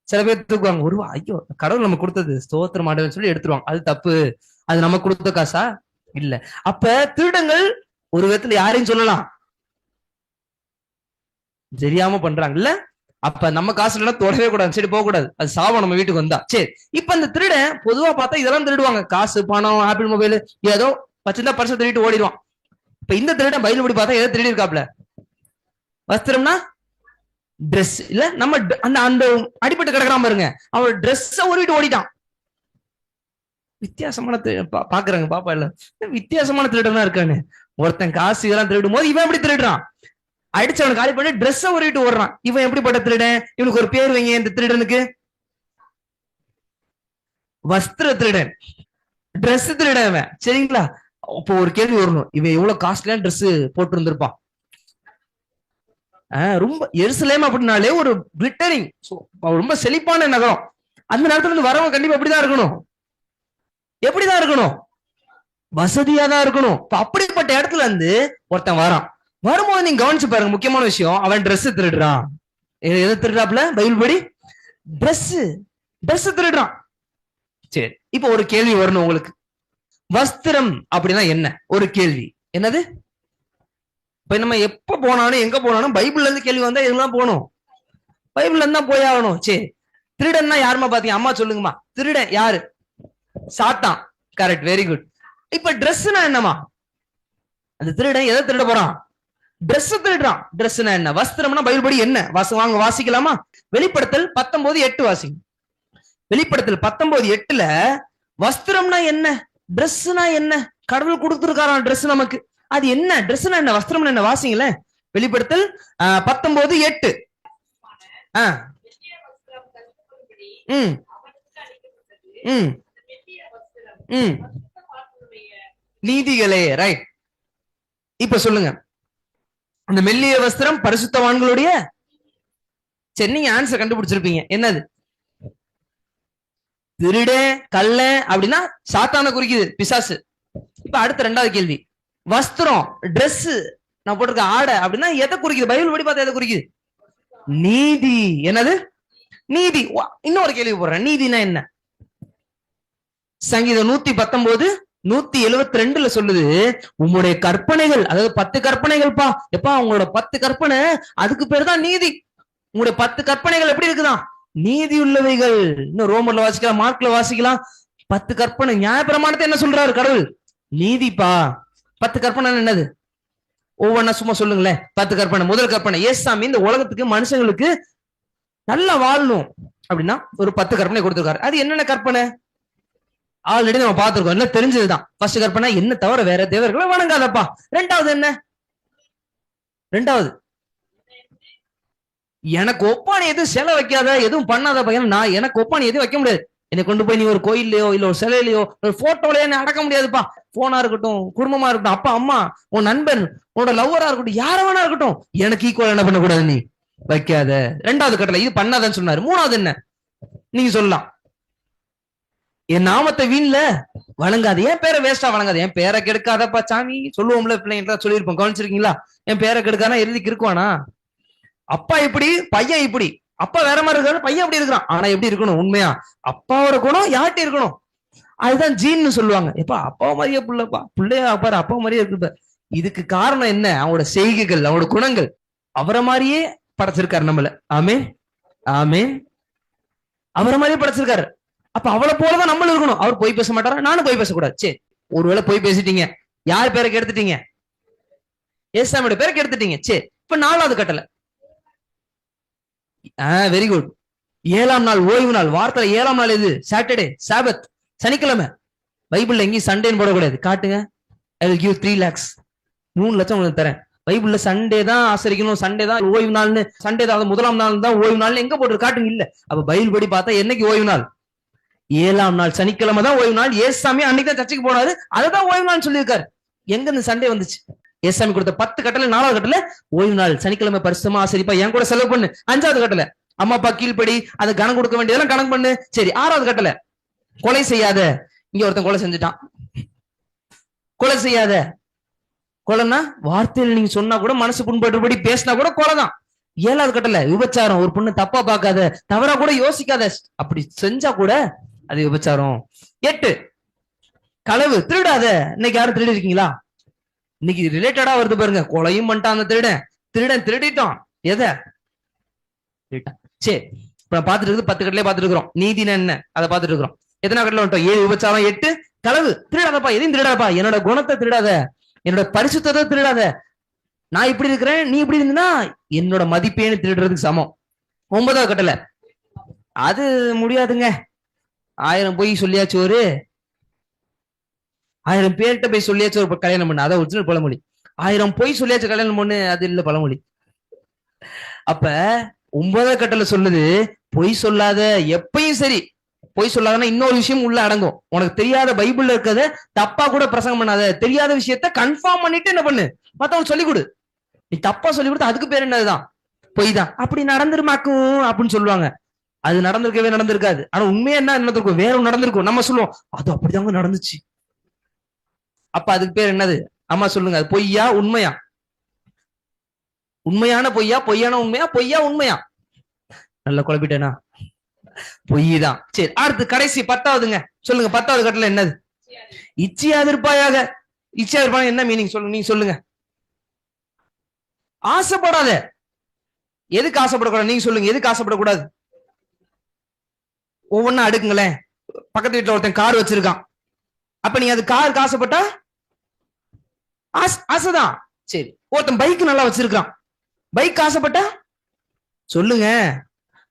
சில பேர் தூக்குவாங்க. ஒரு ரூபா, ஐயோ கடவுள் நம்ம கொடுத்தது, ஸ்தோத்திரம் ஆண்டவர்னு சொல்லி எடுத்துருவாங்க. அது தப்பு. அது நம்ம கொடுத்த காசா? இல்ல. அப்ப திருடங்கள் ஒரு விதத்துல யாரையும் சொல்லலாம், தெரியாம பண்றாங்கல்ல. அப்ப நம்ம காசு இல்லைன்னா தொடவே கூடாது, சரி போக கூடாது, அது சாபம் நம்ம வீட்டுக்கு வந்தா. சரி, இப்ப இந்த திருடன் பொதுவா பார்த்தா இதெல்லாம் திருடுவாங்க, காசு, பணம், ஆப்பிள் மொபைல், ஏதோ வச்சிருந்தா பரிசை திருடிட்டு ஓடிடுவான். இப்ப இந்த திருடன் பைபிள் படி பார்த்தா ஏதோ திருடி இருக்காப்ல. வஸ்திரம்னா ட்ரெஸ் இல்ல, நம்ம அந்த அந்த அடிபட்டு கிடக்குறான் பாருங்க, அவன் ட்ரெஸ்ஸ உருவிட்டு ஓடிட்டான். வித்தியாசமான பாக்குறாங்க பாப்பா, இல்ல வித்தியாசமான திருடனா இருக்கானு. ஒருத்தன் காசு இதெல்லாம் திருடும் போது இவன் எப்படி திருடுறான்? அடிச்சவன் காலி பண்ணி ட்ரெஸ்ஸ உருவிட்டு ஓடுறான். இவன் எப்படிப்பட்ட திருடன்? இவனுக்கு ஒரு பேர் வைங்க இந்த திருடனுக்கு. வஸ்திர திருடன், ட்ரெஸ் திருடன். சரிங்களா? அப்போ ஒரு கேள்வி வரணும், இவன் எவ்வளவு காஸ்ட்லியான ட்ரெஸ் போட்டு இருந்திருப்பான். ரொம்ப எருசலேம் அப்படின்னாலே ஒரு கிளிட்டரிங், ரொம்ப செழிப்பான நகரம். அந்த நேரத்துல இருந்து வரவங்க கண்டிப்பா எப்படிதான் இருக்கணும்? எப்படிதான் இருக்கணும்? வசதியா தான் இருக்கணும். அப்படிப்பட்ட இடத்துல இருந்து ஒருத்தன் வரான். வரும்போது நீங்க கவனிச்சு பாருங்க, முக்கியமான விஷயம், அவன் ட்ரெஸ் திருடுறான். எதை திருடுறாப்ல? பைபிள் படி ட்ரெஸ் திருடுறான். சரி, இப்ப ஒரு கேள்வி வரணும் உங்களுக்கு, வஸ்திரம் அப்படின்னா என்ன? ஒரு கேள்வி, என்னது? இப்ப நம்ம எப்ப போனாலும் எங்க போனாலும் பைபிள்ல இருந்து கேள்வி வந்தா இதெல்லாம் போகணும், பைபிள்ல இருந்தா போய் ஆகணும். சரி, திருடன்னா யாருமா பாத்தீங்க? அம்மா சொல்லுங்கம்மா, திருடன் யாரு? சாத்தான். Correct, very good. இப்ப ட்ரெஸ்னா என்னமா? அந்த திருடன் எதை திருட போறான்? ட்ரெஸ் திருடுறான். ட்ரெஸ்னா என்ன? வஸ்திரம்னா பைபிள் படி என்ன? வாங்க வாசிக்கலாமா? வெளிப்படுத்தல் 19:8 வாசிங்க. வெளிப்படுத்தல் 19:8 வஸ்திரம்னா என்ன, ட்ரெஸ்னா என்ன? கடவுள் கொடுத்திருக்காராம் ட்ரெஸ் நமக்கு. அது என்ன? ட்ரெஸ்னா என்ன, வஸ்திரம்னா என்ன? வாசிங்களேன். வெளிப்படுத்தல் 19:8. நீதிகளே. ரைட். இப்ப சொல்லுங்க, அந்த மெல்லிய வஸ்திரம் பரிசுத்தவான்களுடைய. சரி, நீங்க ஆன்சர் கண்டுபிடிச்சிருப்பீங்க. என்னது? திருட கள்ள அப்படின்னா சாத்தான குறிக்குது, பிசாசு. இப்ப அடுத்த ரெண்டாவது கேள்வி, வஸ்திரம் ட்ரெஸ் நான் போட்டிருக்க ஆடை அப்படின்னா எதை குறிக்குது? பைபிள் படி பார்த்தா எதை குறிக்குது? நீதி. என்னது? நீதி. இன்னொரு கேள்வி போடுறேன், நீதினா என்ன? சங்கீதம் 119:172 சொல்லுது, உங்களுடைய கற்பனைகள், அதாவது 10 கற்பனைகள்ப்பா. எப்பா உங்களோட 10 கற்பனை, அதுக்கு பேர் தான் நீதி. உங்களுடைய 10 கற்பனைகள் எப்படி இருக்குதான்? நீதி உள்ளவைகள். இன்னும் ரோமர்ல வாசிக்கலாம், மார்க்ல வாசிக்கலாம். 10 கற்பனை. நியாயப்பிரமாணத்தை என்ன சொல்றாரு கடவுள்? நீதிப்பா. 10 கற்பனை என்னது? ஒவ்வொன்னா சும்மா சொல்லுங்களேன். 10 கற்பனை. முதல் கற்பனை, ஏசாமி இந்த உலகத்துக்கு மனுஷங்களுக்கு நல்லா வாழணும் அப்படின்னா ஒரு 10 கற்பனை கொடுத்திருக்காரு. அது என்னென்ன கற்பனை? ஆல்ரெடி நம்ம பார்த்திருக்கோம், என்ன தெரிஞ்சதுதான். ஃபர்ஸ்ட் கற்பனை, என்ன தவிர வேற தேவர்களை வணங்காதப்பா. ரெண்டாவது என்ன? ரெண்டாவது, எனக்கு ஒப்பானி எதுவும் சிலை வைக்காத, எதுவும் பண்ணாத பையன். நான் எனக்கு ஒப்பானி எதுவும் வைக்க முடியாது. என்னை கொண்டு போய் நீ ஒரு கோயிலையோ இல்ல ஒரு சிலையிலையோ ஒரு போட்டோலயோ என்ன அடக்க முடியாதுப்பா. போனா இருக்கட்டும், குடும்பமா இருக்கட்டும், அப்பா அம்மா, உன் நண்பன், உன்னோட லவ்வரா இருக்கட்டும், யார வேணா இருக்கட்டும், எனக்கு ஈக்குவல் என்ன பண்ணக்கூடாது, நீ வைக்காத. ரெண்டாவது கட்டளை, இது பண்ணாதன்னு சொன்னாரு. மூணாவது என்ன நீங்க சொல்லலாம்? என் நாமத்தை வீண்ல வணங்காது, என் பேரை வேஸ்டா வணங்காது, என் பேரை கெடுக்காதப்பா சாமி சொல்லுவோம்ல, பிள்ளைங்க சொல்லியிருப்போம், கவனிச்சிருக்கீங்களா? என் பேரை கெடுக்கானா எழுதிக்கு இருக்குவானா? அப்பா இப்படி, பையன் இப்படி. அப்பா வேற மாதிரி இருக்காரு, பையன் எப்படி இருக்கிறான். ஆனா எப்படி இருக்கணும்? உண்மையா அப்பாவோட குணம் யார்கிட்ட இருக்கணும்? அதுதான் ஜீன்னு சொல்லுவாங்க. எப்பா அப்பாவை மாதிரியே புள்ளப்பா, பிள்ளையா பாரு அப்பா மாதிரியே இருக்கு. இதுக்கு காரணம் என்ன? அவனோட செய்கைகள், அவனோட குணங்கள். அவரை மாதிரியே படைச்சிருக்காரு நம்மள. ஆமேன், ஆமேன். அவரை மாதிரியே படைச்சிருக்காரு. அப்ப அவளை போலதான் நம்மளும் இருக்கணும். அவர் போய் பேச மாட்டாரா? நானும் போய் பேசக்கூடாது. சரி, ஒருவேளை போய் பேசிட்டீங்க, யார் பேரை கெடுத்துட்டீங்க? ஏசாமியோட பேரை கெடுத்துட்டீங்க. சரி, இப்ப 4வது கட்டளை. Very good. 7ஆம் நாள் ஓய்வு நாள். வார்த்தை 7ஆம் நாள் எது? சாட்டர்டே, சாபத், சனிக்கிழமை. பைபிள்ல எங்கேயும் சண்டேன்னு போடக்கூடாது. காட்டுங்க. I will give 3 lakhs. 3 லட்சம் உங்களுக்கு தரேன். பைபிள்ல சண்டே தான் ஆசரிக்கணும், சண்டே தான் ஓய்வு நாள்னு, சண்டே தான் 1ஆம் நாள் தான் ஓய்வு நாள்னு எங்க போட்டு காட்டுங்க? இல்ல. அப்ப பைபிள் படி பார்த்தா என்னைக்கு ஓய்வு நாள்? 7ஆம் நாள், சனிக்கிழமை தான் ஓய்வு நாள். ஏசாமி அன்னைக்கு தான் சர்ச்சைக்கு போனாரு, அதுதான் ஓய்வு நாள் சொல்லியிருக்காரு. எங்க இந்த சண்டே வந்துச்சு? ஏசாமி கொடுத்த 10 கட்டளை 4வது கட்டளை ஓய்வு நாள், சனிக்கிழமை பரிசுத்தமா ஆசரிப்பா, என் கூட செலவு பண்ணு. 5வது கட்டளை அம்மா அப்பா கீழ்படி, அதை கணக்கு கொடுக்க வேண்டியதெல்லாம் கணக்கு பண்ணு. சரி, 6வது கட்டளை கொலை செய்யாத. இங்க ஒருத்தன் கொலை செஞ்சுட்டான், கொலை செய்யாத. கொலைன்னா வார்த்தையில நீங்க சொன்னா கூட, மனசு புண்படுறபடி பேசினா கூட கொலைதான். 7வது கட்டளை விபச்சாரம். ஒரு பொண்ணு தப்பா பார்க்காத, தவறா கூட யோசிக்காத, அப்படி செஞ்சா கூட அது விபச்சாரம். 8 களவு, திருடாத. இன்னைக்கு யாரும் திருடி இருக்கீங்களா? இன்னைக்கு ரிலேட்டடா வருது பாருங்க, கொலையும் பண்ணிட்டான் அந்த திருடன். திருடன் திருடிட்டான், எதை? சரி, இப்ப பாத்துட்டு இருக்கு 10 கட்டளை பாத்துட்டு இருக்கிறோம். நீதினா என்ன அதை பாத்துட்டு இருக்கிறோம். எத்தனை கட்டளை வந்துட்டோம்? 7 விபச்சாரம், 8 களவு. திருடாதப்பா, எதையும் திருடாதப்பா. என்னோட குணத்தை திருடாத, என்னோட பரிசுத்தத்தை திருடாத. நான் இப்படி இருக்கிறேன், நீ இப்படி இருந்தா என்னோட மதிப்பேன்னு திருடுறதுக்கு சமம். 9வது கட்டளை, அது முடியாதுங்க. 1000 போய் சொல்லியாச்சு, ஒரு 1000 பேர்கிட்ட போய் சொல்லியாச்சு ஒரு கல்யாணம் பண்ணு, அதான் ஒரிஜினல் பழமொழி. 1000 போய் சொல்லியாச்சு கல்யாணம் பண்ணு, அது இல்ல பழமொழி. அப்ப 9வது கட்டளை சொல்லுது, பொய் சொல்லாத. எப்பயும் சரி பொய் சொல்லாதன்னா இன்னொரு விஷயம் உள்ள அடங்கும். உனக்கு தெரியாத பைபிள்ல இருக்கிறத தப்பா கூட பிரசங்கம் பண்ணாத. தெரியாத விஷயத்த கன்ஃபார்ம் பண்ணிட்டு என்ன பண்ணு, மத்தவங்க சொல்லிக் கொடு. நீ தப்பா சொல்லி கொடுத்த அதுக்கு பேர் என்னதுதான்? பொய் தான். அப்படி நடந்துருமாக்கும் அப்படின்னு சொல்லுவாங்க. அது நடந்திருக்கவே நடந்திருக்காது. ஆனா உண்மையா என்ன நடந்திருக்கும்? வேற ஒன்று நடந்திருக்கும். நம்ம சொல்லுவோம் அது அப்படிதாங்க நடந்துச்சு. அப்ப அதுக்கு பேர் என்னது? அம்மா சொல்லுங்க, அது பொய்யா உண்மையா? உண்மையான பொய்யா, பொய்யான உண்மையா, பொய்யா உண்மையா? நல்ல குழப்பிட்டேனா? பொய் தான். சரி, அடுத்து கடைசி 10வதுங்க. சொல்லுங்க, 10வது கட்டளை என்னது? இச்சையாதிருப்பாயாக. இச்சையாதிருப்பாக என்ன மீனிங் சொல்லுங்க, நீங்க சொல்லுங்க. ஆசைப்படாத. எதுக்கு ஆசைப்படக்கூடாது? நீங்க சொல்லுங்க, எதுக்கு ஆசைப்படக்கூடாது? ஒவ்வொன்னா அடுக்குங்களேன். பக்கத்து வீட்டுல ஒருத்தன் கார் வச்சிருக்கான், அப்ப நீ அது காருக்கு ஆசைப்பட்டா ஆசைதான். சரி, ஒருத்தன் பைக் நல்லா வச்சிருக்கான், பைக் ஆசைப்பட்டா சொல்லுங்க.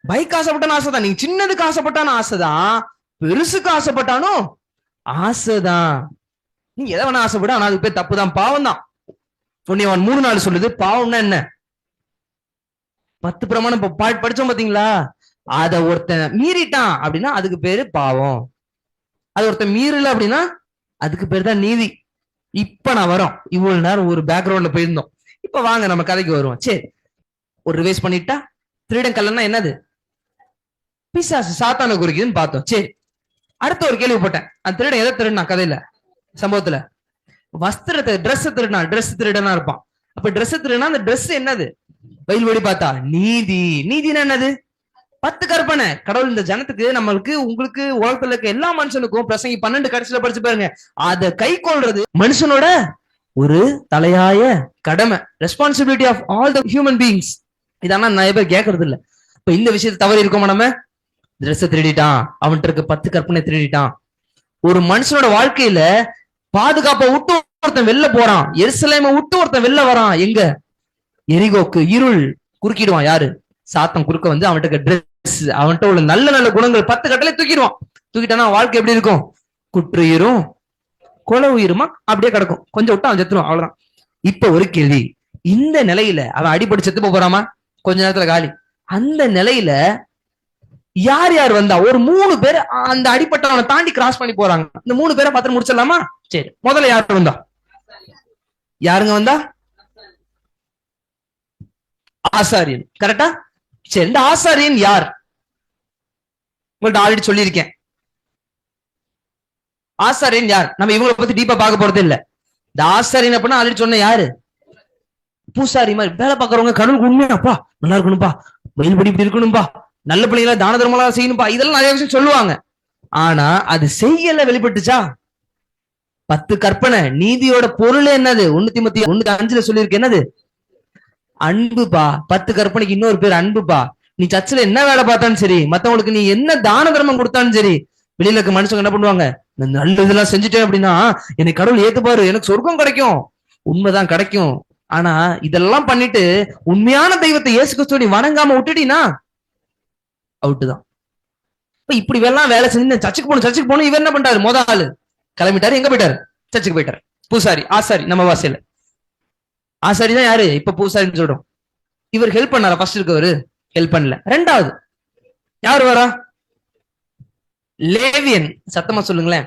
பைக் ஆசைப்பட்டான ஆசைதான். நீங்க சின்னதுக்கு ஆசைப்பட்டான ஆசைதான், பெருசுக்கு ஆசைப்பட்டாலும் ஆசைதான். நீ எதை வேணா ஆசைப்பட, ஆனா அதுக்கு பேர் தப்பு தான், பாவம் தான். புண்ணியவான் 3:4 சொல்லுது பாவம்னா என்ன. 10 பிரமாணம் படிச்சோம் பாத்தீங்களா? அத ஒருத்தன் மீறிட்டான் அப்படின்னா அதுக்கு பேரு பாவம். அது ஒருத்தன் மீறல அப்படின்னா அதுக்கு பேர் தான் நீதி. இப்ப நான் வரோம், இவ்வளவு நேரம் ஒரு பேக்ரவுண்ட்ல போயிருந்தோம். இப்ப வாங்க நம்ம கதைக்கு வருவோம். சரி, ஒரு ரிவைஸ் பண்ணிட்டா, திருடன் கல்லன்னா என்னது? பிசாசு, சாத்தான குறிக்குதுன்னு பார்த்தோம். சரி, அடுத்த ஒரு கேள்வி போட்டேன். அந்த திருடன் எதை திருடனா கதையில, சம்பவத்துல? வஸ்திரத்தை, ட்ரெஸ் திருடனா. ட்ரெஸ் திருடனா இருப்பான். அப்ப ட்ரெஸ் திருடனா அந்த ட்ரெஸ் என்னது? பைபிள் பார்த்தா நீதி. நீதினா என்னது? 10 கற்பனை. கடவுள் இந்த ஜனத்துக்கு, நம்மளுக்கு, உங்களுக்கு, உலகத்துல இருக்க எல்லா மனுஷனுக்கும் பிரசங்கி 12 கடைசியில படிச்சு பாருங்க. அத கை கொள்றது மனுஷனோட ஒரு தலையாய கடமை, responsibility of all the human beings. இதெல்லாம் நிறைய பேர் கேட்கறது இல்ல. இப்ப இந்த விஷயத்தை தவறி இருக்கோமா நம்ம? ட்ரெஸ் திருடிட்டான், அவன்கிட்ட இருக்க 10 கற்பனை திருடிட்டான். ஒரு மனுஷனோட வாழ்க்கையில பாதுகாப்பை விட்டு ஒருத்தன் வெளில போறான், எருசலேமை விட்டு ஒருத்தன் வெளில வரான். எங்க? எரிகோக்கு. இருள் குறுக்கிடுவான். யாரு? சாத்தம் குறுக்க வந்து அவன்கிட்ட ட்ரெஸ், அவன்கிட்ட உள்ள நல்ல நல்ல குணங்கள் 10 கட்டளை தூக்கிடுவான். தூக்கிட்டானா வாழ்க்கை எப்படி இருக்கும்? குற்றுயிரும் கொலை உயிருமா அப்படியே கிடக்கும். கொஞ்சம் விட்டு அவன் செத்துருவான், அவ்வளவுதான். இப்ப ஒரு கேள்வி, இந்த நிலையில அவன் அடிபடி செத்து போறாமா, கொஞ்ச நேரத்துல காலி. அந்த நிலையில யார் யார் வந்தா? ஒரு 3 பேர் அந்த அடிப்பட்டவனை தாண்டி கிராஸ் பண்ணி போறாங்க. இந்த 3 பேரை பார்த்து முடிச்சிடலாமா? சரி, முதல்ல யாரு வந்தா? யாருங்க வந்தா? ஆசாரியன். கரெக்டா? சரி, இந்த ஆசாரியன் யார்? உங்கள்ட்ட ஆல்ரெடி சொல்லியிருக்கேன். ஆசாரியன் யார்? நம்ம இவங்களை பத்தி டீப்பா பார்க்க போறது இல்ல. இந்த ஆசாரியன் அப்படின்னா ஆல்ரெடி சொன்ன யாரு? பூசாரி மாதிரி வேலை பார்க்கறவங்க. கடவுளுக்கு உண்மையாப்பா நல்லா இருக்கணும்பா, மயில்படி இப்படி இருக்கணும்பா, நல்ல பிள்ளைங்களா தான தர்மலா செய்யணும்பா, இதெல்லாம் நிறைய விஷயம் சொல்லுவாங்க. ஆனா அது செய்யல வெளிப்பட்டுச்சா? 10 கற்பனை. நீதியோட பொருள் என்னது? 1 தீமோத்தேயு 1:5 சொல்லியிருக்கு. என்னது? அன்புப்பா. 10 கற்பனைக்கு இன்னொரு பேர் அன்புப்பா. நீ சர்ச்சில் என்ன வேலை பார்த்தாலும் சரி, மத்தவங்களுக்கு நீ என்ன தான தர்மம் கொடுத்தாலும் சரி, வெளியில இருக்க மனுஷங்க என்ன பண்ணுவாங்க? நல்ல இதெல்லாம் செஞ்சுட்டேன் அப்படின்னா என்னை கடவுள் ஏத்துப்பாரு, எனக்கு சொர்க்கம் கிடைக்கும். உண்மைதான் கிடைக்கும். ஆனா இதெல்லாம் பண்ணிட்டு உண்மையான தெய்வத்தை இயேசு கிறிஸ்துவை வணங்காம விட்டுட்டீனா அவுட்டு தான். இப்படி எல்லாம் வேலை செஞ்சு சர்ச்சுக்கு போகணும். இவர் என்ன பண்றாரு? ஆளு கிளம்பிட்டாரு. எங்க போயிட்டாரு? சர்ச்சுக்கு போயிட்டாரு. பூசாரி, ஆசாரி. நம்ம வாசையில ஆசாரி தான் யாரு? இப்ப பூசாரின்னு சொல்றோம். இவர் ஹெல்ப் பண்ணாரா? ஃபர்ஸ்ட் இருக்கவரு ஹெல்ப் பண்ணல. ரெண்டாவது யாரு வரா? லேவியன். சத்தமா சொல்லுங்களேன்.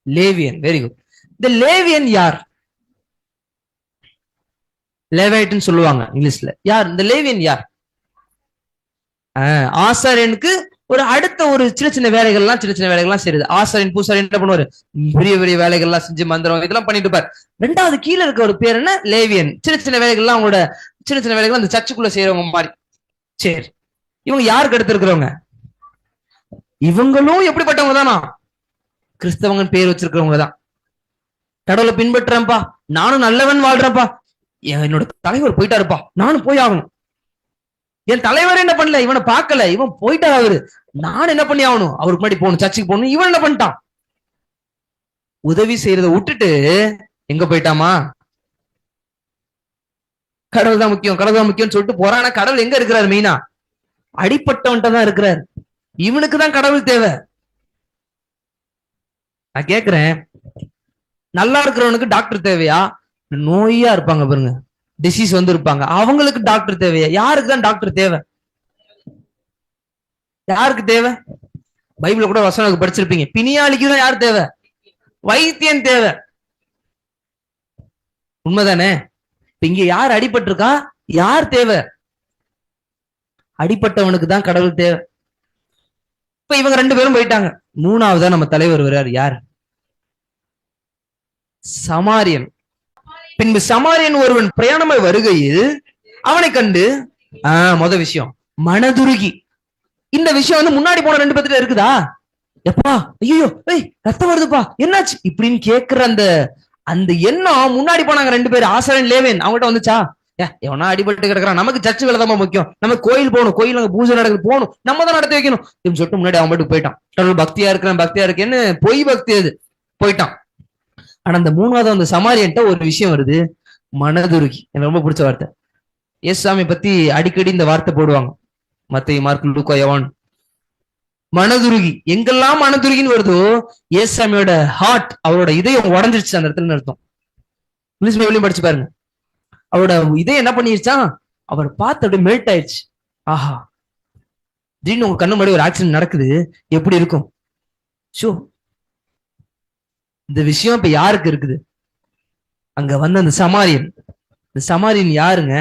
லேவியன். Very good. இந்த லேவியன் யார்? லேவைட்னு சொல்லுவாங்க இங்கிலீஷ்ல. யார் இந்த லேவியன்? யார்? ஆசாரியனுக்கு ஒரு அடுத்த ஒரு சின்ன சின்ன வேலைகள்லாம் செய்யுது. ஆசாரியன் பூசாரி என்ன பண்ணுவாரு? பெரிய பெரிய வேலைகள்லாம் செஞ்சு மந்திரம் இதெல்லாம் பண்ணிட்டு இருப்பாரு. ரெண்டாவது கீழே இருக்க ஒரு பேர் என்ன? லேவியன். சின்ன சின்ன வேலைகள்லாம், அவங்களோட சின்ன சின்ன வேலைகள் அந்த சர்ச்சுக்குள்ள செய்யறவங்க மாதிரி. சரி, இவங்க யாருக்கு அடுத்து இருக்கிறவங்க? இவங்களும் எப்படிப்பட்டவங்க தானா? கிறிஸ்தவங்க பேர் வச்சிருக்கிறவங்க தான். கடவுளை பின்பற்றேன்ப்பா, நானும் நல்லவன் வாழ்றேன்ப்பா, என்னோட தலைவர் போயிட்டாருப்பா, நானும் போய் ஆகணும். என் தலைவர் என்ன பண்ணல, இவனை பார்க்கல, இவன் போயிட்டாரு, அவரு, நான் என்ன பண்ணி ஆகணும், அவருக்கு முன்னாடி போகணும், சர்ச்சுக்கு போகணும். இவன் என்ன பண்ணிட்டான்? உதவி செய்யறதை விட்டுட்டு எங்க போயிட்டாமா? கடவுள் தான் முக்கியம், கடவுள் தான் முக்கியம்னு சொல்லிட்டு போறான். கடவுள் எங்க இருக்கிறாரு? மெயினா அடிப்பட்டவன்ட்ட தான் இருக்கிறார். இவனுக்கு தான் கடவுள் தேவை. நான் கேக்குறேன், நல்லா இருக்கிறவனுக்கு டாக்டர் தேவையா? நோயா இருப்பாங்க பாருங்க, டிசீஸ் வந்து இருப்பாங்க, அவங்களுக்கு டாக்டர் தேவையா? யாருக்கு தான் டாக்டர் தேவை? யாருக்கு தேவை? பைபிள் கூட வசனம் படிச்சிருப்பீங்க, பிணியாளிக்கு தான் யார் தேவை? வைத்தியன் தேவை. உண்மைதானே? இங்க யார் அடிபட்டிருக்கா? யார் தேவை? அடிப்பட்டவனுக்கு தான் கடவுள் தேவை. இப்ப இவங்க 2 பேரும் போயிட்டாங்க. மூணாவதா நம்ம தலைவர் வர்றார். யார்? சமாரியன். பின்பு சமாரியன் ஒருவன் பிரயாணமாய் வருகையில் அவனை கண்டு முத விஷயம் மனதுருகி. இந்த விஷயம் வந்து முன்னாடி போன 2 பேர்த்துல இருக்குதா? எப்பா ஐயோ ரத்தம் வருதுப்பா என்னாச்சு இப்படின்னு கேக்குற அந்த அந்த எண்ணம் முன்னாடி போனாங்க 2 பேர், ஆசாரியன் லேவியன், அவங்ககிட்ட வந்துச்சா? எவனா அடிபட்டு கிடக்குறான், நமக்கு சர்ச்சு வேலை தான் முக்கியம், நம்ம கோயில் போகணும், கோயில் அங்க பூஜை நடக்குது, போகணும், நம்ம தான் நடத்தி வைக்கணும் சொல்லிட்டு முன்னாடி அவன் பாட்டுக்கு போயிட்டான். கடவுள் பக்தியா இருக்கிறேன் பக்தியா இருக்கேன்னு பொய் பக்தி அது. போயிட்டான். ஆனா அந்த மூணாவது அந்த சமாரியன்ட்ட ஒரு விஷயம் வருது, மனதுருகி. எனக்கு ரொம்ப பிடிச்ச வார்த்தை. இயேசுசாமி பத்தி அடிக்கடி இந்த வார்த்தை போடுவாங்க, மத்தேயு, மார்க்கு, லூக்கா, யோவான். மனதுருகி. எங்கெல்லாம் மனதுருகின்னு வருதோ இயேசுசாமியோட ஹார்ட், அவரோட இதயம் உடஞ்சிருச்சு அந்த இடத்துல அர்த்தம். இங்கிலீஷ் பைபிளையும் படிச்சு பாருங்க. அவரோட இதயம் என்ன பண்ணிருச்சா, அவர் பார்த்து அப்படியே மெல்ட் ஆயிடுச்சு. ஆஹா, திடீர்னு உங்க கண்ணு முன்னாடி ஒரு ஆக்சிடென்ட் நடக்குது, எப்படி இருக்கும்? ஷோ, இந்த விஷயம் இப்ப யாருக்கு இருக்குது? அங்க வந்த அந்த சமாரியன். இந்த சமாரியன் யாருங்க?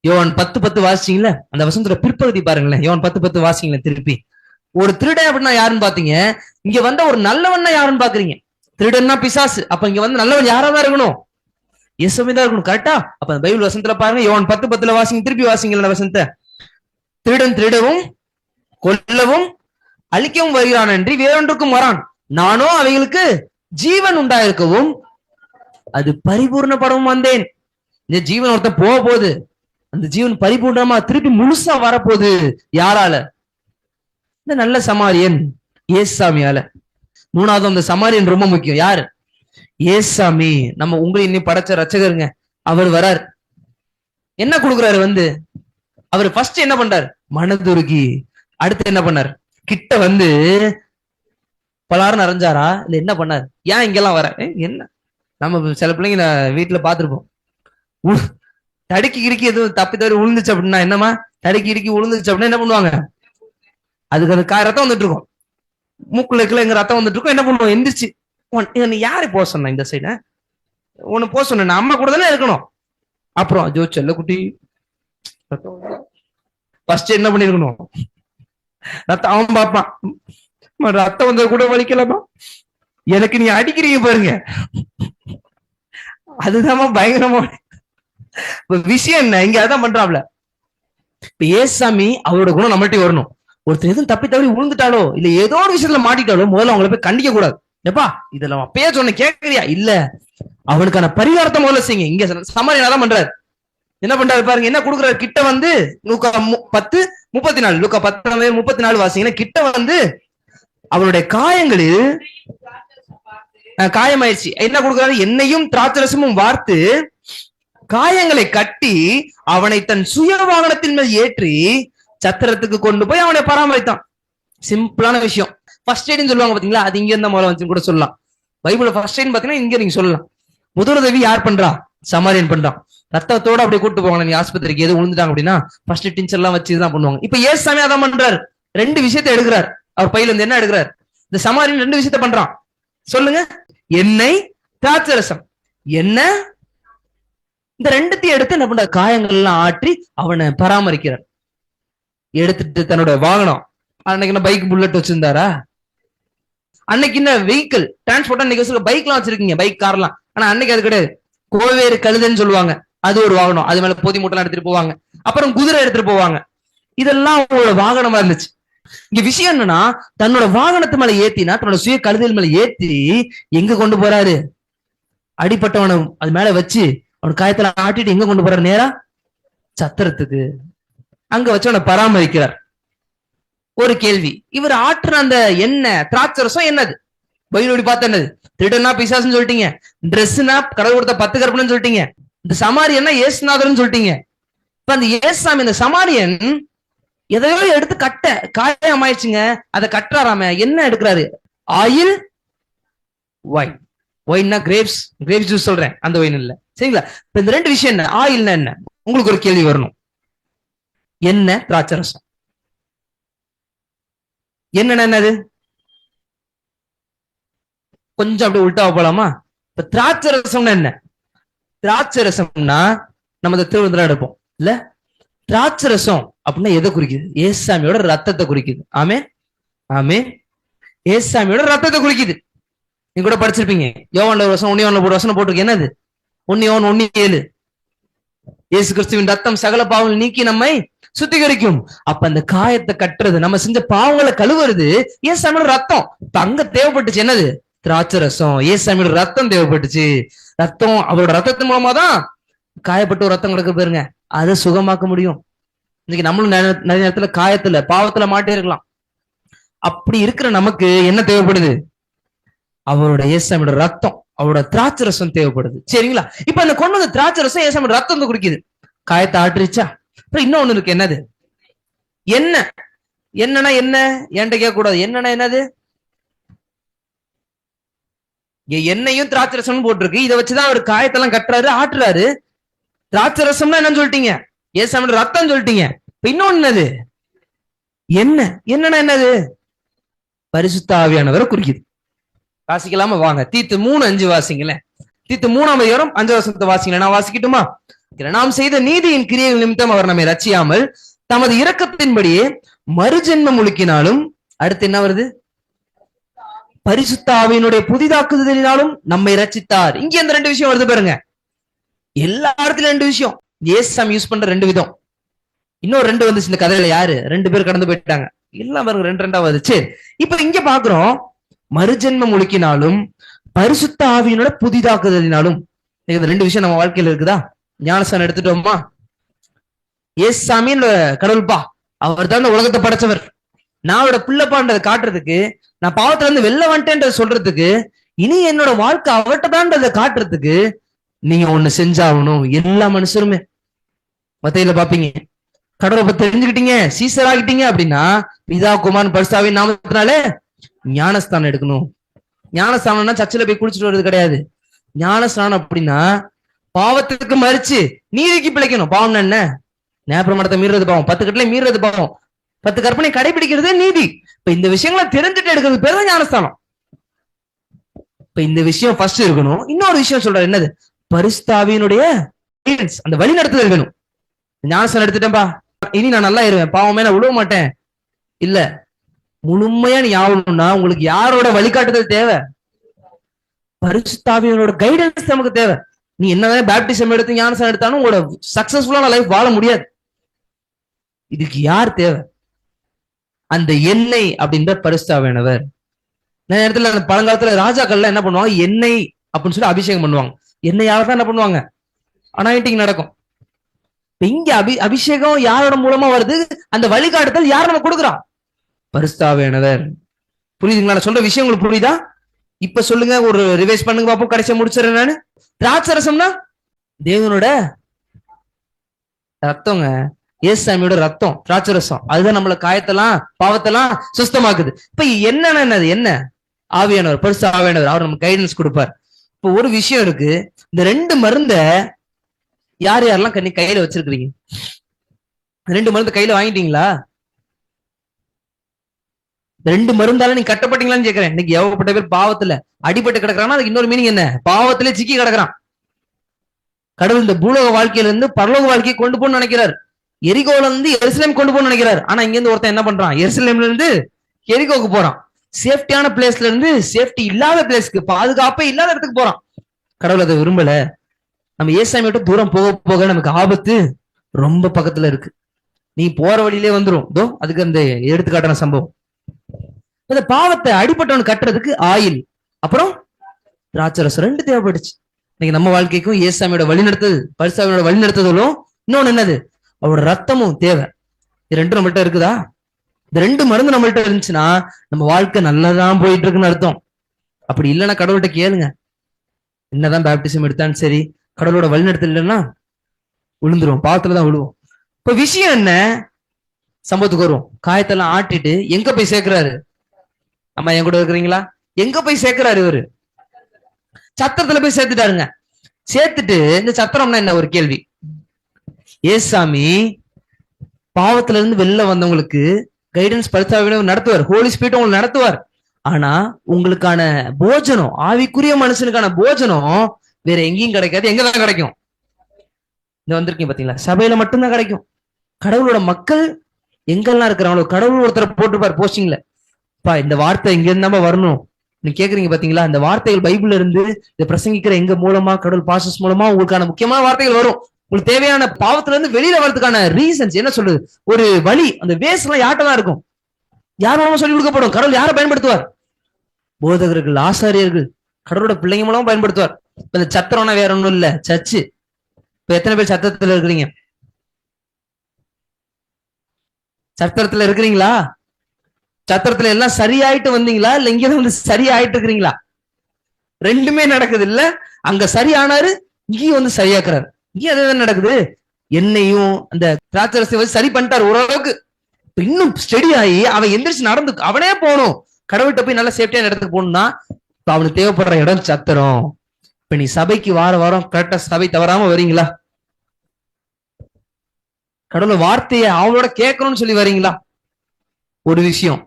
யோவான் 10:10 வாசிச்சீங்களா? அந்த வசனத்தோட பிற்பகுதி பாருங்களேன். யோவான் 10:10 வாசிங்களேன் திருப்பி. ஒரு திருடன் அப்படின்னா யாருன்னு பாத்தீங்க, இங்க வந்த ஒரு நல்லவன்னா யாருன்னு பாக்குறீங்க? திருடன்னா பிசாசு. அப்ப இங்க வந்து நல்லவன் யாராதான் இருக்கணும்? இயேசுவே தான் இருக்கணும். கரெக்டா? அப்ப அந்த பைபிள் வசனத்துல பாருங்க, யோவான் 10:10 வாசிங்க, திருப்பி வாசிங்களா வசனத்தை. திருடன் திருடவும் கொல்லவும் அழிக்கவும் வருகிறான் என்று வேறொன்றுக்கும் வரான், நானோ அவைகளுக்கு ஜீவன் உண்டாயிருக்கவும் அது பரிபூர்ணப்படவும் வந்தேன். இந்த ஜீவன் ஒருத்த போக போகுது, அந்த ஜீவன் பரிபூர்ணமா திருப்பி முழுசா வரப்போகுது. யாரால? இந்த நல்ல சமாரியன் இயேசுசாமியால. மூணாவது அந்த சமாரியன் ரொம்ப முக்கியம். யாரு? இயேசுசாமி. நம்ம உங்களை இன்னும் படைச்ச ரட்சகருங்க. அவர் வரார், என்ன கொடுக்குறாரு வந்து? அவர் ஃபர்ஸ்ட் என்ன பண்றாரு? மனதுருகி. அடுத்து என்ன பண்ணார்? கிட்ட வந்து பலாரும் அரைஞ்சாரா? இல்ல என்ன பண்ணார்? ஏன் இங்கெல்லாம் வர? என்ன, நம்ம சில பிள்ளைங்க வீட்டுல பாத்துருப்போம், தடுக்கி கிறுக்கி எதுவும் தப்பி தவறி விழுந்துச்சு அப்படின்னா, என்னமா தடுக்கி இறுக்கி விழுந்துச்சு அப்படின்னா என்ன பண்ணுவாங்க? அதுக்கு அந்த ரத்தம் வந்துட்டு இருக்கும், மூக்குல இருக்கல எங்க ரத்தம் வந்துட்டு இருக்கும். என்ன பண்ணுவோம்? எந்திரிச்சு, யாரு போக சொன்ன இந்த சைட? உன்னை போக சொன்ன, அம்மா கூட தானே இருக்கணும். அப்புறம் ஜோ செல்ல குட்டி ஃபர்ஸ்ட் என்ன பண்ணிருக்கணும்? ரத்தம் அவன் பார்ப்பான், ரத்தம் வந்தது கூட வலிக்கலாமா? எனக்கு நீ அடிக்கிறீங்க பாருங்க, அதுதான் பயங்கரமா விஷயம். என்ன இங்க அதான் பண்றாப்ல. இப்ப ஏசாமி அவரோட குணம் நம்மள்ட்ட வரணும். ஒருத்தர் எதுவும் தப்பி தவறி விழுந்துட்டாலோ இல்ல ஏதோ ஒரு விஷயத்துல மாட்டிட்டாலோ முதல்ல அவங்களை போய் கண்டிக்க கூடாது. எப்பா இதெல்லாம் அப்பயே சொன்ன கேட்கறியா? இல்ல, அவனுக்கான பரிகாரத்தை முதல்ல செய்யுங்க. இங்க சமாரியன் தான் பண்றாரு. என்ன பண்றாரு பாருங்க, என்ன கொடுக்குறாரு? கிட்ட வந்து லூக்கா 10:34, லூக்கா 10:34 வாசிங்கன்னா, கிட்ட வந்து அவருடைய காயங்களில் காயமாயிடுச்சு. என்ன கொடுக்குறாரு? எண்ணெயும் திராட்சரசமும் வார்த்து காயங்களை கட்டி அவனை தன் சுய வாகனத்தின் மேல் ஏற்றி சத்திரத்துக்கு கொண்டு போய் அவனை பராமரித்தான். சிம்பிளான விஷயம். ஃபர்ஸ்ட் எய்ட்னு சொல்லுவாங்க பாத்தீங்களா, அது இங்க இருந்தா முதல்ல வந்து கூட சொல்லலாம். பைபிள்ல ஃபர்ஸ்ட் எய்ட் பாத்தீங்கன்னா இங்க நீங்க சொல்லலாம். முதலுதவி யார் பண்றா? சமாரியன் பண்றான். ரத்தத்தோட அப்படியே கூட்டு போவாங்க. நீ ஆஸ்பத்திரிக்கு எது விழுந்துட்டாங்க அப்படின்னா ஃபர்ஸ்ட் டின்ஸ் எல்லாம் வச்சுதான் பண்ணுவாங்க. இப்ப ஏசாமி அதான் பண்றாரு. ரெண்டு விஷயத்தை எடுக்கிறார். அவர் பையில இருந்து என்ன எடுக்கிறார்? இந்த சமாரியன் ரெண்டு விஷயத்த பண்றான். சொல்லுங்க. எண்ணெய், திராட்சரசம். என்ன இந்த ரெண்டுத்தையும் எடுத்து என்ன பண்ற? காயங்கள் எல்லாம் ஆற்றி அவனை பராமரிக்கிறார். எடுத்துட்டு தன்னோட வாகனம், அன்னைக்கு என்ன பைக் புல்லட் வச்சிருந்தாரா? அன்னைக்கு என்ன வெஹிக்கிள் டிரான்ஸ்போர்ட்? அன்னைக்கு பைக் எல்லாம் வச்சிருக்கீங்க, பைக் கார்லாம். ஆனா அன்னைக்கு அது கிடையாது. கோவேறு கழுதைன்னு சொல்லுவாங்க, அது ஒரு வாகனம். அது மேல பொதி மூட்டெல்லாம் எடுத்துட்டு போவாங்க. அப்புறம் குதிரை எடுத்துட்டு போவாங்க. இதெல்லாம் அவங்களோட வாகனமா இருந்துச்சு. இங்க விஷயம் என்னன்னா, தன்னோட வாகனத்து மேல ஏத்தினா, தன்னோட சுய கழுதைகள் மேல ஏத்தி எங்க கொண்டு போறாரு? அடிப்பட்டவனை அது மேல வச்சு அவன் காயத்துல ஆட்டிட்டு எங்க கொண்டு போறாரு? நேரா சத்திரத்துக்கு. அங்க வச்சு அவனை பராமரிக்கிறார். ஒரு கேள்வி, இவர் ஆற்றுன அந்த எண்ணெய் திராட்சரசம் என்னது? பைபிளோடி பார்த்து என்னது? திருடனா பிசாசுன்னு சொல்லிட்டீங்க, ட்ரெஸ்னா கடவுள் கொடுத்த 10 கற்பனைன்னு சொல்லிட்டீங்க, இந்த சமாரியன்னா ஏசுநாதர்னு சொல்லிட்டீங்க. இப்ப அந்த ஏசாமி, இந்த சமாரியன் எதையோ எடுத்து கட்ட காயம் ஆயிடுச்சுங்க, அதை கட்டுறாராம. என்ன எடுக்கிறாரு? Oil, wine. ஒயின்னா கிரேப்ஸ், கிரேப்ஸ் ஜூஸ் சொல்றேன், அந்த ஒயின் இல்ல, சரிங்களா? இப்ப இந்த ரெண்டு விஷயம் என்ன? ஆயில்னா என்ன? உங்களுக்கு ஒரு கேள்வி வரணும். என்ன திராட்சரசம் என்னது? கொஞ்சம் அப்படியே உள்டாவ போலாமா? இப்ப திராட்சரசம்னா என்ன? திராட்சரசம்னா நம்ம திருவிழா எடுப்போம் இல்ல? திராட்சரசம் அப்படின்னா எதை குறிக்குது? ஏசாமியோட ரத்தத்தை குறிக்குது. ஆமே ஆமே, ஏசாமியோட ரத்தத்தை குறிக்குது. நீங்க கூட படிச்சிருப்பீங்க, யோவான்ல ஒரு வசனம், 1 வசனம் போட்டிருக்கு. என்னது? 1 யோவான் 1:7. இயேசு கிறிஸ்துவின் ரத்தம் சகல பாவங்கள் நீக்கி நம்மை சுத்திகரிக்கும். அப்ப அந்த காயத்தை கட்டுறது, நம்ம செஞ்ச பாவங்களை கழுவுறது ஏசாமியோட ரத்தம். இப்ப அங்க தேவைப்பட்டுச்சு என்னது? திராட்சரசம். ஏசாமியோட ரத்தம் தேவைப்பட்டுச்சு. ரத்தம், அவரோட ரத்தத்தின் மூலமா தான் காயப்பட்டு ரத்தம் கிடக்கு பாருங்க, அதை சுகமாக்க முடியும். இன்னைக்கு நம்மளும் நிறைய நேரத்துல காயத்துல பாவத்துல மாட்டே இருக்கலாம். அப்படி இருக்கிற நமக்கு என்ன தேவைப்படுது? அவரோட ஏசாமியோட ரத்தம், அவரோட திராட்சை ரசம் தேவைப்படுது. சரிங்களா? இப்ப அந்த கொண்டு வந்த திராட்சை ரசம் ஏசாமியோட ரத்தம் வந்து குடிக்குது. காயத்தை ஆட்டுருச்சா? அப்புறம் இன்னொன்னு இருக்கு, என்னது? என்ன? என்னன்னா என்ன? என்கிட்ட கேட்க கூடாது. என்னன்னா என்னது? எண்ணெயும் திராட்சை ரசம் போட்டிருக்கு. இதை வச்சுதான் அவர் காயத்தெல்லாம் கட்டுறாரு, ஆட்டுறாரு. திராட்சை ரசம்னா என்னன்னு சொல்லிட்டீங்க, ஏசாமியோட ரத்தம் சொல்லிட்டீங்க. இப்ப இன்னொன்னு என்னது? என்ன? என்னன்னா என்னது? பரிசுத்த ஆவியானவரை குறிக்குது. வாசிக்கலாமா? வாங்க, தீத்து 3:5 வாசிங்களேன். தீத்து 3:5 வாசிங்களேன். நான் வாசிக்கட்டுமா? நாம் செய்த நீதியின் கிரியைகள் நிமித்தம் அவர் நம்மை ரட்சியாமல் தமது இரக்கத்தின்படியே மறுஜென்மம் முழுக்கினாலும், அடுத்து என்ன வருது? பரிசுத்த ஆவியினுடைய புதிதாக்குதலினாலும் நம்மை ரட்சித்தார். இங்க இந்த 2 விஷயம் வருது பாருங்க. எல்லா இடத்துலயும் 2 விஷயம். ஏசாமி யூஸ் பண்ற 2 விதம். இன்னொரு 2 வந்துச்சு இந்த கதையில. யாரு? 2 பேர் கடந்து போயிட்டாங்க. எல்லாம் பாருங்க 2 வருது. சரி, இப்ப இங்க பாக்குறோம், மறுஜென்மம் முழுக்கினாலும் பரிசுத்த ஆவியினோட புதிதாக்குதலினாலும். இந்த 2 விஷயம் நம்ம வாழ்க்கையில இருக்குதா? ஞானஸ்தானம் எடுத்துட்டோமா? ஏசாமின்னு கடவுள்பா, அவர் தான் உலகத்தை படைச்சவர். நான் அவரோட பிள்ளைப்பான்றதை காட்டுறதுக்கு, நான் பாவத்துல இருந்து வெளில வந்துட்டேன்றதை சொல்றதுக்கு, இனி என்னோட வாழ்க்கை அவர்கிட்ட தான்றதை காட்டுறதுக்கு நீங்க ஒண்ணு செஞ்சாகணும். எல்லா மனுஷருமே மத்தையில பாப்பீங்க, கடவுளை பத்தி தெரிஞ்சுக்கிட்டீங்க, சீசர் ஆகிட்டீங்க அப்படின்னா பிதா குமாரன் பரிசுத்தாவியின் நாமத்தினாலே ஞானஸ்தானம் எடுக்கணும். ஞானஸ்தானம்னா சர்ச்சில் போய் குளிச்சுட்டு வர்றது கிடையாது. ஞானஸ்தானம் அப்படின்னா பாவத்துக்கு மறிச்சு நீதிக்கு பிழைக்கணும். பாவம் என்ன? நேப்பிரமாணத்தை மீறது பாவம், 10 கட்டளை மீறது பாவம், 10 கற்பனை கடைபிடிக்கிறது நீதி. இப்ப இந்த விஷயங்களை தெரிஞ்சுட்டு எடுக்கிறது பேர் தான் ஞானஸ்தானம். இப்ப இந்த விஷயம் ஃபர்ஸ்ட் இருக்கணும். இன்னொரு விஷயம் சொல்றாரு, என்னது? பரிசுத்த ஆவியினுடைய அந்த வழி நடத்துதல் வேணும். ஞானஸ்தானம் எடுத்துட்டேன்பா, இனி நான் நல்லா இருவேன், பாவமே நான் விழுவ மாட்டேன். இல்ல, முழுமையா நீ ஆகணும்னா உங்களுக்கு யாரோட வழிகாட்டுதல் தேவை? பரிசுத்த ஆவியினோட கைடன்ஸ் நமக்கு தேவை. நீ என்னதான் பேப்டிசம் எடுத்து ஞானஸ்தானம் எடுத்தாலும் உங்களோட சக்சஸ்ஃபுல்லான லைஃப் வாழ முடியாது. இதுக்கு யார் தேவை? அந்த எண்ணெய் அப்படின்ற பரிசுத்த ஆவியானவர். நிறைய இடத்துல அந்த பழங்காலத்துல ராஜாக்கள்லாம் என்ன பண்ணுவாங்க? எண்ணெய் அப்படின்னு சொல்லி அபிஷேகம் பண்ணுவாங்க. எண்ணெய் யார் தான் என்ன பண்ணுவாங்க? அனாயிண்டிங் நடக்கும். இங்க அபிஷேகம் யாரோட மூலமா வருது? அந்த வழிகாட்டுதல் யார் நம்ம கொடுக்குறான்? பரிசுத்த ஆவியானவர். புரியுதுங்களா? நான் சொல்ற விஷயம் உங்களுக்கு புரியுதா? இப்ப சொல்லுங்க, ஒரு ரிவைஸ் பண்ணுங்க பாப்போம், கடைசியா முடிச்சிடறேன் நானு. திராட்சை ரசம்னா தேவனோட ரத்தங்க, ஏசாமியோட ரத்தம், திராட்சை ரசம். அதுதான் நம்மள காயத்தெல்லாம் பாவத்தெல்லாம் சுத்தமாக்குது. இப்ப என்னது? என்ன? ஆவியானவர், பரிசுத்த ஆவியானவர். அவர் நம்ம கைடன்ஸ் கொடுப்பார். இப்ப ஒரு விஷயம் இருக்கு, இந்த 2 மருந்த யார் யாரெல்லாம் கையில வச்சிருக்கிறீங்க? 2 மருந்து கையில வாங்கிட்டீங்களா? 2 மருந்தால நீங்க கட்டப்பட்டீங்களான்னு கேட்கிறேன். இன்னைக்கு ஏகப்பட்ட பேர் பாவத்துல அடிபட்டு கிடக்குறான்னா அதுக்கு இன்னொரு மீனிங் என்ன? பாவத்திலே சிக்கி கிடக்குறான். கடவுள் இந்த பூலோக வாழ்க்கையில இருந்து பரலோக வாழ்க்கையை கொண்டு போகணும்னு நினைக்கிறார். எரிகோல இருந்து எருசலேம் கொண்டு போகணும்னு நினைக்கிறார். ஆனா இங்க இருந்து ஒருத்தன் என்ன பண்றான்? எருசலேம்ல இருந்து எரிகோக்கு போறான். சேஃப்டியான பிளேஸ்ல இருந்து சேஃப்டி இல்லாத பிளேஸ்க்கு, பாதுகாப்பே இல்லாத இடத்துக்கு போறான். கடவுள் அதை விரும்பல. நம்ம ஏசாமி விட்டு தூரம் போக போக நமக்கு ஆபத்து ரொம்ப பக்கத்துல இருக்கு. நீ போற வழியிலே வந்துரும். தோ அதுக்கு அந்த எடுத்துக்காட்டான சம்பவம். இந்த பாவத்தை அடிபட்டவன் கட்டுறதுக்கு ஆயில், அப்புறம் திராட்சை ரசம் 2 தேவைப்பட்டுச்சு. இன்னைக்கு நம்ம வாழ்க்கைக்கும் ஏசாமியோட வழிநடத்துதல், பரிசுத்தாவியோட வழிநடத்துதலும், இன்னொன்னு என்னது? அவரோட ரத்தமும் தேவை. இது 2 நம்மள்ட்ட இருக்குதா? இந்த 2 மருந்து நம்மள்ட்ட இருந்துச்சுன்னா நம்ம வாழ்க்கை நல்லதான் போயிட்டு இருக்குன்னு அர்த்தம். அப்படி இல்லைன்னா கடவுள்கிட்ட கேளுங்க. என்னதான் பேப்டிசம் எடுத்தான்னு சரி, கடவுளோட வழிநடத்தல் இல்லைன்னா விழுந்துரும், பாவத்துலதான் விழுவோம். இப்ப விஷயம் என்ன? சம்பவத்துக்கு வருவோம். காயத்தெல்லாம் ஆட்டிட்டு எங்க போய் சேர்க்கிறாரு? அம்மா என் கூட இருக்கிறீங்களா? எங்க போய் சேர்க்கிறாரு இவரு? சத்திரத்துல போய் சேர்த்துட்டாருங்க. சேர்த்துட்டு, இந்த சத்திரம்னா என்ன ஒரு கேள்வி. ஏசாமி பாவத்துல இருந்து வெளில வந்தவங்களுக்கு கைடன்ஸ் பரிசுத்த நடத்துவார். ஹோலி ஸ்பிரிட் உங்களுக்கு நடத்துவார். ஆனா உங்களுக்கான போஜனம், ஆவிக்குரிய மனுஷனுக்கான போஜனம் வேற எங்கேயும் கிடைக்காது. எங்கதான் கிடைக்கும்? இந்த வந்திருக்கீங்க பாத்தீங்களா, சபையில மட்டும்தான் கிடைக்கும். கடவுளோட மக்கள் எங்கெல்லாம் இருக்கிறாங்களோ, கடவுள் ஒருத்தரை போட்டிருப்பார் போஸ்டிங்ல, பா இந்த வார்த்தை இங்க இருந்தாம வரணும். நீங்க கேக்குறீங்க பாத்தீங்களா, இந்த வார்த்தைகள் பைபிள்ல இருந்து இதை பிரசங்கிக்கிற எங்க மூலமா, கடவுள் பாசஸ் மூலமா உங்களுக்கான முக்கியமான வார்த்தைகள் வரும். உங்களுக்கு தேவையான பாவத்துல இருந்து வெளியில வர்றதுக்கான ரீசன்ஸ் என்ன சொல்லுது, ஒரு வழி. அந்த வேஸ் எல்லாம் யார்ட்டதான் இருக்கும்? யார் மூலமா சொல்லி கொடுக்கப்படும்? கடவுள் யாரை பயன்படுத்துவார்? போதகர்கள், ஆசாரியர்கள், கடவுளோட பிள்ளைங்க மூலமா பயன்படுத்துவார். இப்ப இந்த சத்திரம்னா வேற ஒண்ணும் இல்ல, சர்ச்சு. இப்ப எத்தனை பேர் சத்திரத்துல இருக்கிறீங்க? சத்திரத்துல இருக்கிறீங்களா? சத்திரத்துல எல்லாம் சரியாயிட்டு வந்தீங்களா இல்ல இங்கதான் வந்து சரியாயிட்டு இருக்கிறீங்களா? ரெண்டுமே நடக்குது இல்ல. அங்க சரியானாரு, இங்கேயும் வந்து சரியாக்குறாரு. இங்கே அதுதான் நடக்குது. என்னையும் அந்த திராட்சரசத்தை வச்சு சரி பண்ணிட்டாரு ஓரளவுக்கு. இன்னும் ஸ்டெடி ஆகி அவன் எந்திரிச்சு நடந்து அவனே போகணும். கடவுள்கிட்ட போய் நல்ல சேஃப்டியான இடத்துக்கு போகணும்னா இப்ப அவனுக்கு தேவைப்படுற இடம் சத்திரம். இப்ப நீ சபைக்கு வார வாரம் கரெக்டா சபை தவறாம வரீங்களா? கடவுள் வார்த்தையை அவளோட கேட்கணும்னு சொல்லி வரீங்களா? ஒரு விஷயம்,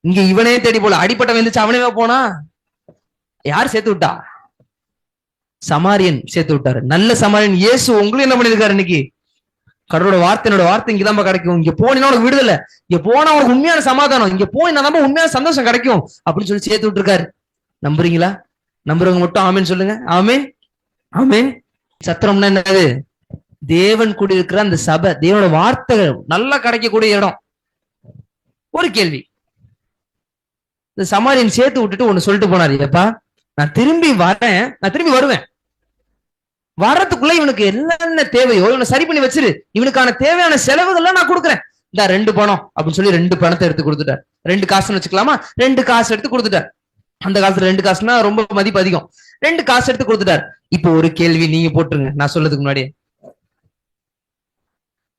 இங்க இவனே தேடி போல அடிப்பட்ட வந்துச்சு அவனே போனா யார் சேர்த்து விட்டா? சமாரியன் சேர்த்து விட்டாரு. நல்ல சமாரியன் இயேசு உங்களும் என்ன பண்ணிருக்காரு? இன்னைக்கு கடவுளோட வார்த்தையோட வார்த்தை இங்கதான் கிடைக்கும். இங்க போனா உனக்கு விடுதலை, இங்க போனா உனக்கு உண்மையான சமாதானம், இங்க போனா உண்மையான சந்தோஷம் கிடைக்கும் அப்படின்னு சொல்லி சேர்த்து விட்டுருக்காரு. நம்புறீங்களா? நம்புறவங்க மட்டும் ஆமேன்னு சொல்லுங்க. ஆமேன், ஆமேன். சத்திரம்னா என்னது? தேவன் கூடி இருக்கிற அந்த சபை, தேவனோட வார்த்தைகள் நல்லா கிடைக்கக்கூடிய இடம். ஒரு கேள்வி, இந்த சமாரியன் சேர்த்து விட்டுட்டு ஒண்ணு சொல்லிட்டு போனாரு, எப்பா நான் திரும்பி வரேன், நான் திரும்பி வருவேன், வரத்துக்குள்ள இவனுக்கு என்ன தேவையோ இவனை சரி பண்ணி வச்சிரு, இவனுக்கான தேவையான செலவுகள்லாம் நான் கொடுக்குறேன், இந்த 2 பணம் அப்படின்னு சொல்லி 2 பணத்தை எடுத்து கொடுத்துட்டார். 2 காசுன்னு வச்சுக்கலாமா? 2 காசு எடுத்து கொடுத்துட்டார். அந்த காலத்துல 2 காசுனா ரொம்ப மதிப்பு அதிகம். 2 காசு எடுத்து கொடுத்துட்டார். இப்போ ஒரு கேள்வி நீங்க போட்டுருங்க, நான் சொல்றதுக்கு முன்னாடி.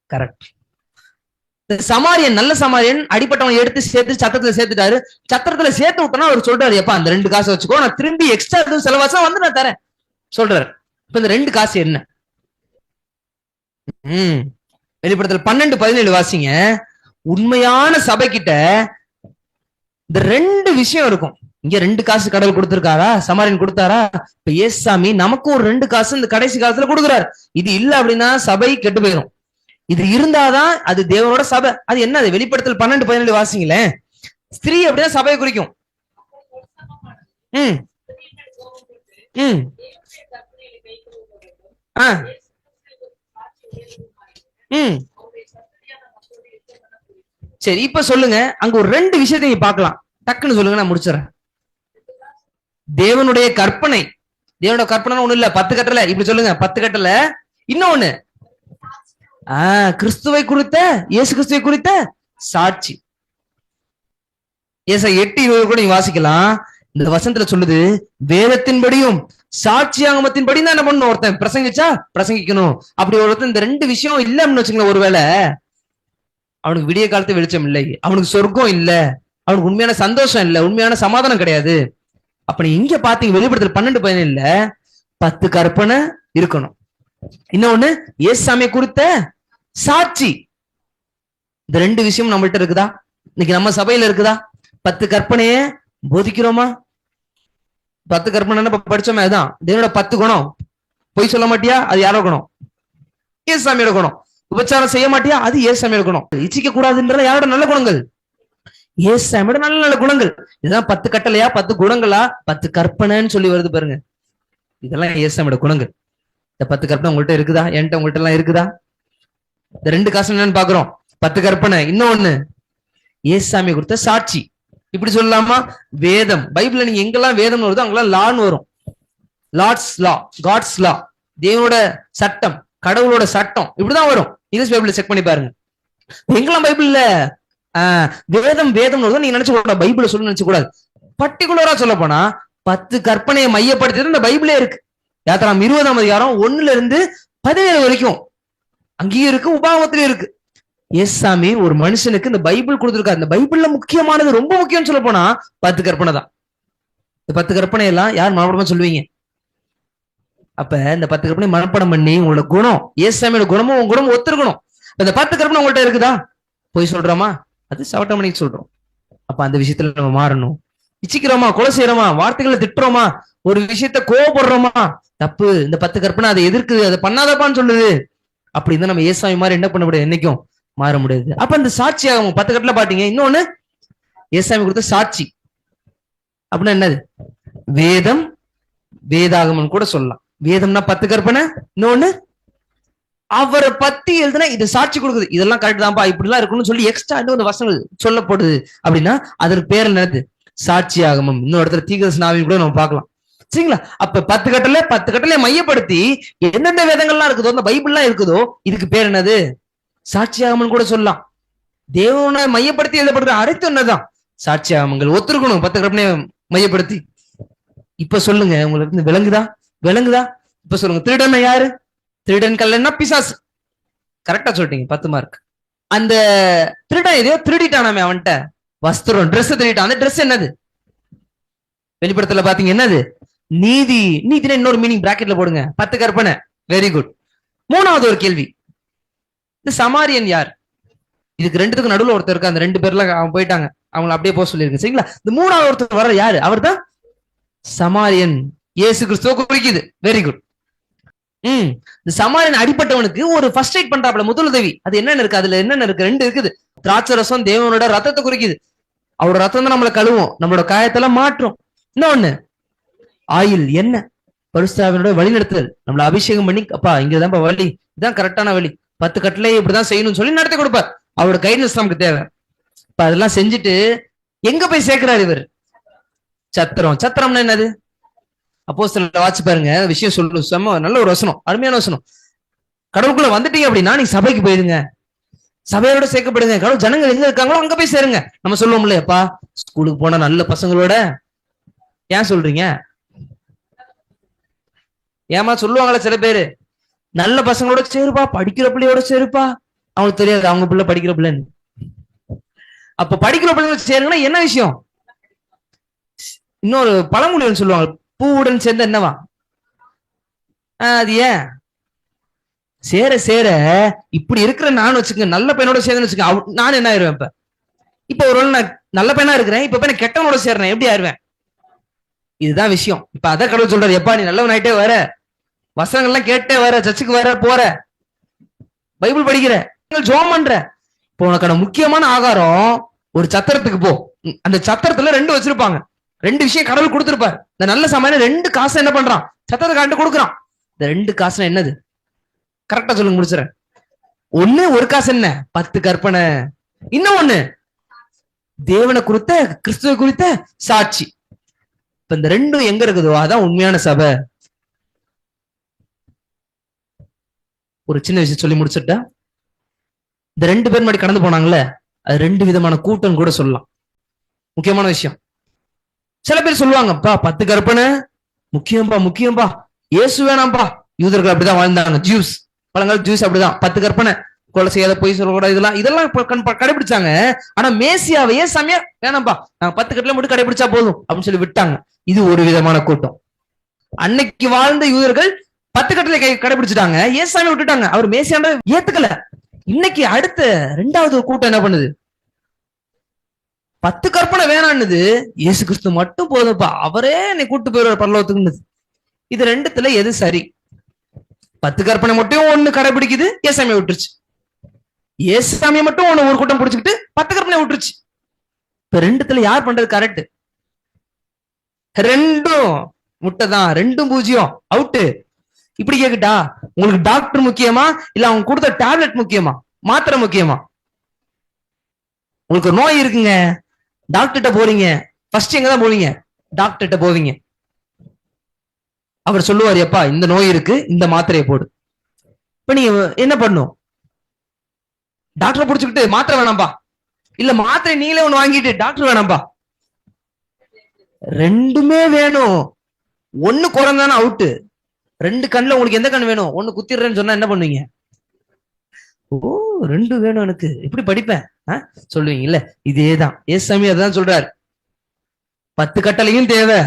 கரெக்ட். சமாரியன், நல்ல சமாரியன் அடிப்பட்டவன் எடுத்து சேர்த்து சத்திரத்துல சேர்த்துட்டாரு. சத்திரத்துல சேர்த்து விட்டோம்னா அவர் சொல்றாரு, எப்பா அந்த 2 காசு வச்சுக்கோ, நான் திரும்பி எக்ஸ்ட்ரா எதுவும் செலவாசா வந்து நான் தரேன் சொல்றாரு. இப்ப இந்த 2 காசு என்ன? வெளிப்படுத்தல் 12:17 வாசிங்க. உண்மையான சபை கிட்ட இந்த 2 விஷயம் இருக்கும். இங்க 2 காசு கடவுள் கொடுத்திருக்காரா? சமாரியன் கொடுத்தாரா? இப்ப ஏசாமி நமக்கும் ஒரு 2 காசு இந்த கடைசி காலத்துல கொடுக்குறாரு. இது இல்ல அப்படின்னா சபை கெட்டு போயிடும். இது இருந்தாதான் அது தேவனோட சபை. அது என்ன? வெளிப்படுத்தல் 12:17 வாசிங்களேன். ஸ்திரீ அப்படின்னா சபையை குறிக்கும். சரி, இப்ப சொல்லுங்க, அங்க ஒரு 2 விஷயத்தை நீங்க பார்க்கலாம். டக்குன்னு சொல்லுங்க, நான் முடிச்சிடறேன். தேவனுடைய கற்பனை, தேவனோட கற்பனை ஒண்ணு இல்ல, 10 கட்டளை. இப்படி சொல்லுங்க, 10 கட்டளை. இன்னொன்னு கிறிஸ்துவை குறித்த, இயேசு கிறிஸ்துவை குறித்த சாட்சி. ஏசாயா 8:20 கூட நீங்க வாசிக்கலாம். இந்த வசனத்துல சொல்லுது, வேதத்தின்படியும் சாட்சியாகமத்தின்படி தான் என்ன பண்ணணும், ஒருத்தன் பிரசங்கிச்சா பிரசங்கிக்கணும். அப்படி ஒருத்தன் இந்த 2 விஷயம் இல்ல அப்படின்னு வச்சுங்களேன், ஒருவேளை அவனுக்கு விடிய காலத்து வெளிச்சம் இல்லை, அவனுக்கு சொர்க்கம் இல்ல, அவனுக்கு உண்மையான சந்தோஷம் இல்ல, உண்மையான சமாதானம் கிடையாது. அப்ப நீ இங்க பாத்தீங்க, வெளிப்படுத்தல் 12:17 10 கற்பனை இருக்கணும். இன்னொன்னு ஏசாமியை குறித்த சாட்சி. இந்த 2 விஷயம் நம்மள்ட்ட இருக்குதா? இன்னைக்கு நம்ம சபையில இருக்குதா? 10 கற்பனைய போதிக்கிறோமா? 10 கற்பனை படிச்சோமே, அதுதான் தேவனோட 10 குணம். பொய் சொல்ல மாட்டியா? அது யாரோ குணம்? ஏசாமியோட குணம். உபச்சாரம் செய்ய மாட்டியா? அது ஏசாமியோட குணம். இச்சிக்க கூடாதுன்ற யாரோட நல்ல குணங்கள்? ஏசாமியோட நல்ல நல்ல குணங்கள். இதுதான் 10 கட்டளையா, 10 குணங்களா? 10 கற்பனைன்னு சொல்லி வருது பாருங்க. இதெல்லாம் ஏசாமியோட குணங்கள். இந்த 10 கற்பனை உங்கள்கிட்ட இருக்குதா? என்கிட்ட உங்கள்கிட்ட எல்லாம் இருக்குதா? இந்த 2 காசு என்னன்னு பாக்குறோம், 10 கற்பனை. இன்னொன்னு ஏசாமி கொடுத்த சாட்சி. இப்படி சொல்லலாமா? வேதம், பைபிள்ல நீங்க எங்கெல்லாம் வேதம் வருதோ அங்கெல்லாம் லான்னு வரும். லார்ட்ஸ் லா, காட்ஸ் லா, தேவனோட சட்டம், கடவுளோட சட்டம், இப்படிதான் வரும். இங்கிலீஷ் பைபிள்ல செக் பண்ணி பாருங்க. எங்கெல்லாம் பைபிள்ல வேதம் வேதம் நீங்க நினைச்சு கூடாது, பைபிள சொல்லு நினைச்சு கூடாது. பர்டிகுலரா சொல்ல போனா 10 கற்பனையை மையப்படுத்தி இந்த பைபிளே இருக்கு. யாத்திராம் 20ஆம் அதிகாரம் 1-17 வரைக்கும் அங்கேயும் இருக்கு, உபாகமத்திலயும் இருக்கு. ஏசாமி ஒரு மனுஷனுக்கு இந்த பைபிள் கொடுத்திருக்காரு. இந்த பைபிள்ல முக்கியமானது, ரொம்ப முக்கியம் சொல்ல போனா 10 கற்பனை தான். இந்த 10 கற்பனை எல்லாம் யார் மனப்படமா சொல்லுவீங்க? அப்ப இந்த 10 கற்பனை மனப்படம் பண்ணி உங்களோட குணம், ஏசாமியோட குணமும் உங்க குணமும் ஒத்துருக்கணும். இந்த 10 கற்பனை உங்கள்கிட்ட இருக்குதா? போய் சொல்றோமா? அது சவட்டம் பண்ணி சொல்றோம். அப்ப அந்த விஷயத்துல நம்ம மாறணும். இச்சிக்கிறோமா, கொலை செய்யறோமா, வார்த்தைகளை திட்டுறோமா, ஒரு விஷயத்த கோவப்படுறோமா, தப்பு. இந்த 10 கற்பனை அதை எதிர்க்குது, அதை பண்ணாதப்பான்னு சொல்லுது. அப்படி இருந்தா நம்ம ஏசாமி மாதிரி என்ன பண்ண முடியாது, என்னைக்கும் மாற முடியாது. அப்ப அந்த சாட்சி ஆகும் 10 கட்டளை பாத்தீங்க. இன்னொன்னு ஏசாமி கொடுத்த சாட்சி அப்படின்னா என்னது? வேதம், வேதாகமம் கூட சொல்லலாம். வேதம்னா 10 கற்பனை. இன்னொன்னு அவரை பத்தி எழுதுனா இது சாட்சி கொடுக்குது, இதெல்லாம் கரெக்ட் தான்ப்பா, இப்படிலாம் இருக்குன்னு சொல்லி எக்ஸ்ட்ரா இன்னொரு வசனங்கள் சொல்லப்படுது. அப்படின்னா அதற்கு பேர் என்னது? சாட்சி ஆகமம். இன்னொரு இடத்துல தீர்க்கதரிசனாவின் கூட நம்ம பார்க்கலாம். சரிங்களா? அப்ப 10 கட்டளை மையப்படுத்தி எந்தெந்த வேதங்கள்லாம் இருக்குதோ, அந்த பைபிள்லாம் இருக்குதோ, இதுக்கு பேர் என்னது? சாட்சியாகமன் கூட சொல்லலாம். தேவனை மையப்படுத்தி எழுதப்படுற அனைத்து என்னதான் சாட்சியாகமங்கள் ஒத்துருக்கணும் 10 கற்பனையை மையப்படுத்தி. இப்ப சொல்லுங்க, உங்களுக்கு விளங்குதா? விளங்குதா? இப்ப சொல்லுங்க, திருடன் யாரு? திருடன் கல்லன்னா பிசாசு. கரெக்டா சொல்லிட்டீங்க, 10 மார்க். அந்த திருடன் எதையோ திருடிட்டானாமே, அவன்கிட்ட வஸ்திரம், ட்ரெஸ் திருடிட்டான். அந்த ட்ரெஸ் என்னது? வெளிப்படத்துல பாத்தீங்க என்னது? நீதி. நீதினா இன்னொரு மீனிங் பிராக்கெட்ல போடுங்க. 10 கற்பனை. Very good. மூணாவது ஒரு கேள்வி, இந்த சமாரியன் யார்? இதுக்கு ரெண்டுத்துக்கும் நடுவில் ஒருத்தர் இருக்கா. அந்த 2 பேர்ல அவன் போயிட்டாங்க, அவங்களை அப்படியே போக சொல்லியிருக்கு. சரிங்களா? இந்த மூணாவது ஒருத்தர் வர யாரு? அவர் தான் சமாரியன். இயேசு கிறிஸ்துவ குறிக்குது. Very good. இந்த சமாரியன் அடிப்பட்டவனுக்கு ஒரு ஃபர்ஸ்ட் எய்ட் பண்றாப்ல, முதலுதவி. அது என்னன்னு இருக்கு? அதுல என்னென்ன இருக்கு? 2 இருக்குது. திராட்சை ரசம் தேவனோட ரத்தத்தை குறிக்குது. அவரோட ரத்தம் தான் நம்மளை கழுவும், நம்மளோட காயத்தெல்லாம் மாற்றும். இன்னொன்னு ஆயில், என்ன? பரிசுத்தாவியோட வழிநடத்துதல். நம்மள அபிஷேகம் பண்ணி, அப்பா இங்கதான்ப்பா வழி, இதுதான் கரெக்டான வழி, 10 கட்டளையை இப்படிதான் செய்யணும்னு சொல்லி நடத்தி கொடுப்பார். அவரோட கைட்னஸ் நமக்கு தேவை. இப்ப அதெல்லாம் செஞ்சுட்டு எங்க போய் சேர்க்கிறார் இவர்? சத்திரம். சத்திரம்னா என்னது? அப்போஸ்தலரை வாட்சி பாருங்க, விஷயம் சொல்லு. செம்ம நல்ல ஒரு வசனம், அருமையான வசனம். கடவுளுக்குள்ள வந்துட்டீங்க அப்படின்னா நீங்க சபைக்கு போயிருங்க, சபையோட சேர்க்கப்படுங்க. கடவுள் ஜனங்கள் எங்க இருக்காங்களோ அங்க போய் சேருங்க. நம்ம சொல்லுவோம்ல, அப்பா ஸ்கூலுக்கு போனா நல்ல பசங்களோட. ஏன் சொல்றீங்க? ஏமா சொல்லுவாங்களே சில பேரு, நல்ல பசங்களோட சேருப்பா, படிக்கிற பிள்ளையோட சேருப்பா. அவங்களுக்கு தெரியாது அவங்க பிள்ளை படிக்கிற பிள்ளைன்னு. அப்ப படிக்கிற பிள்ளைங்க சேருங்கன்னா என்ன விஷயம்? இன்னொரு பழமொழி சொல்லுவாங்க, பூவுடன் சேர்ந்த என்னவா? அது ஏன் சேர சேர இப்படி இருக்கிற நான் வச்சுக்க, நல்ல பையனோட சேர்ந்து வச்சுக்க, நான் என்ன ஆயிருவேன்? இப்ப ஒரு நான் நல்ல பையனா இருக்கிறேன், இப்ப நான் கெட்டவனோட சேர்றேன், எப்படி ஆயிருவேன்? இதுதான் விஷயம். இப்ப அதான் கடவுள் சொல்றாரு, எப்பா நீ நல்லவன் ஆயிட்டே வர, வசனங்கள்லாம் கேட்டே வர, சர்ச்சுக்கு வர, போற, பைபிள் படிக்கிற, ஜெபம் பண்ற. இப்போ உனக்கான முக்கியமான ஆகாரம் ஒரு சத்திரத்துக்கு போ. அந்த சத்திரத்துல 2 வச்சிருப்பாங்க. 2 விஷயம் கடவுள் கொடுத்திருப்பாரு. இந்த நல்ல சமையல 2 காசை என்ன பண்றான்? சத்திரத்தை காட்டு கொடுக்குறான். இந்த 2 காசுனா என்னது? கரெக்டா சொல்லுங்க, முடிச்சுறேன். ஒண்ணு, ஒரு காசு என்ன? 10 கற்பனை. இன்னும் ஒண்ணு, தேவனை குறித்த, கிறிஸ்துவ குறித்த சாட்சி. இப்ப இந்த 2 எங்க இருக்குதோ அதான் உண்மையான சபை. ஒரு சின்ன விஷயம் சொல்லி முடிச்சுட்டா, இந்த 2 பேர் மாதிரி கடந்து போனாங்கல்ல, அது 2 விதமான கூட்டம் கூட சொல்லலாம். முக்கியமான விஷயம். சில பேர் சொல்லுவாங்கப்பா 10 கற்பனை முக்கியம்பா, முக்கியம்பா, இயேசு வேணாம்பா. யூதர்கள் அப்படிதான் வாழ்ந்தாங்க, ஜூஸ், பழங்கால ஜூஸ் அப்படிதான். 10 கற்பனை, கொலை செய்யாத, பொய் சொல்லக்கூடாது, இதெல்லாம் கடைபிடிச்சாங்க. ஆனா மேசியாவையே சாமியா வேணாம்பா, நாங்க 10 கட்டளை மட்டும் கடைபிடிச்சா போதும் அப்படின்னு சொல்லி விட்டாங்க. இது ஒரு விதமான கூட்டம். அன்னைக்கு வாழ்ந்த யூதர்கள் 10 கட்டளை கடைபிடிச்சிட்டாங்க, ஏசாமி விட்டுட்டாங்க, அவர் மேசியாண்ட ஏத்துக்கல. இன்னைக்கு அடுத்த 2வது கூட்டம் என்ன பண்ணுது? 10 கற்பனை வேணான்னுது, இயேசு கிறிஸ்து மட்டும் போதும்ப்பா, அவரே என்னை கூட்டு போயிடுவார் பரலோகத்துக்கு. இது 2த்துல எது சரி? 10 கற்பனை மட்டும் ஒண்ணு கடைபிடிக்குது, ஏசாமியை விட்டுருச்சு. ஏசாமியை மட்டும் ஒண்ணு ஒரு கூட்டம் பிடிச்சுக்கிட்டு 10 கற்பனை விட்டுருச்சு. இப்ப 2த்துல யார் பண்றது கரெக்ட்? 2ம் முட்டை தான், 2ம் பூஜ்ஜியம், அவுட்டு. இப்படி கேக்குட்டா, உங்களுக்கு டாக்டர் முக்கியமா இல்ல அவங்க கொடுத்த டேப்லெட் முக்கியமா, மாத்திரை முக்கியமா? உங்களுக்கு நோய் இருக்குங்க, டாக்டர்கிட்ட போறீங்க, ஃபர்ஸ்ட் எங்க தான் போவீங்க? டாக்டர்கிட்ட போவீங்க. அவர் சொல்லுவார், எப்பா இந்த நோய் இருக்கு, இந்த மாத்திரையை போடு. இப்ப நீங்க என்ன பண்ணும்? டாக்டரை புடிச்சுக்கிட்டு மாத்திரை வேணாம்பா, இல்ல மாத்திரை நீங்களே ஒண்ணு வாங்கிட்டு டாக்டர் வேணாம்பா? 2மே வேணும். ஒண்ணு குறைந்தானே அவுட்டு. 2 கண்ணுல உங்களுக்கு எந்த கண் வேணும்? ஒண்ணு குத்திடுறேன்னு சொன்னா என்ன பண்ணுவீங்க? ஓ 2 வேணும் எனக்கு, எப்படி படிப்பேன் சொல்லுவீங்க இல்ல? இதேதான் ஏசாமி அதான் சொல்றாரு. 10 கட்டளையும் தேவை.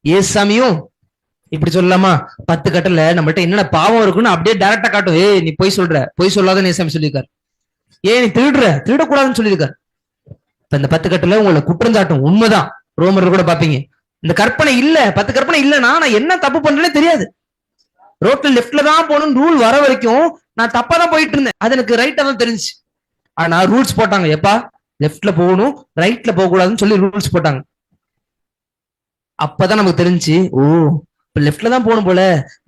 ஏசாமியும் இப்படி சொல்லலாமா? 10 கட்டளை நம்மள்ட்ட என்னென்ன பாவம் இருக்குன்னு அப்படியே டைரக்டா காட்டும். நீ பொய் சொல்ற, பொய் சொல்லாதன்னு ஏசாமி சொல்லியிருக்காரு. நீ திருடக்கூடாதுன்னு சொல்லியிருக்காரு. இப்ப இந்த 10 கட்டளை உங்களை குற்றம் சாட்டும். உண்மைதான், ரோமர் கூட பாப்பீங்க. இந்த கற்பனை இல்ல, 10 கற்பனை இல்லைன்னா நான் என்ன தப்பு பண்றேனே தெரியாது. ரோட்ல லெப்ட்ல தான் போகணும் ரூல் வர வரைக்கும் நான் தப்பா தான் போயிட்டு இருந்தேன், அது எனக்கு ரைட்டா தான் தெரிஞ்சு. ஆனா ரூல்ஸ் போட்டாங்க, எப்பா லெப்ட்ல போகணும், ரைட்ல போக கூடாதுன்னு சொல்லி ரூல்ஸ் போட்டாங்க. அப்பதான் நமக்கு தெரிஞ்சு, ஓ இப்ப லெப்ட்ல தான் போகணும் போல,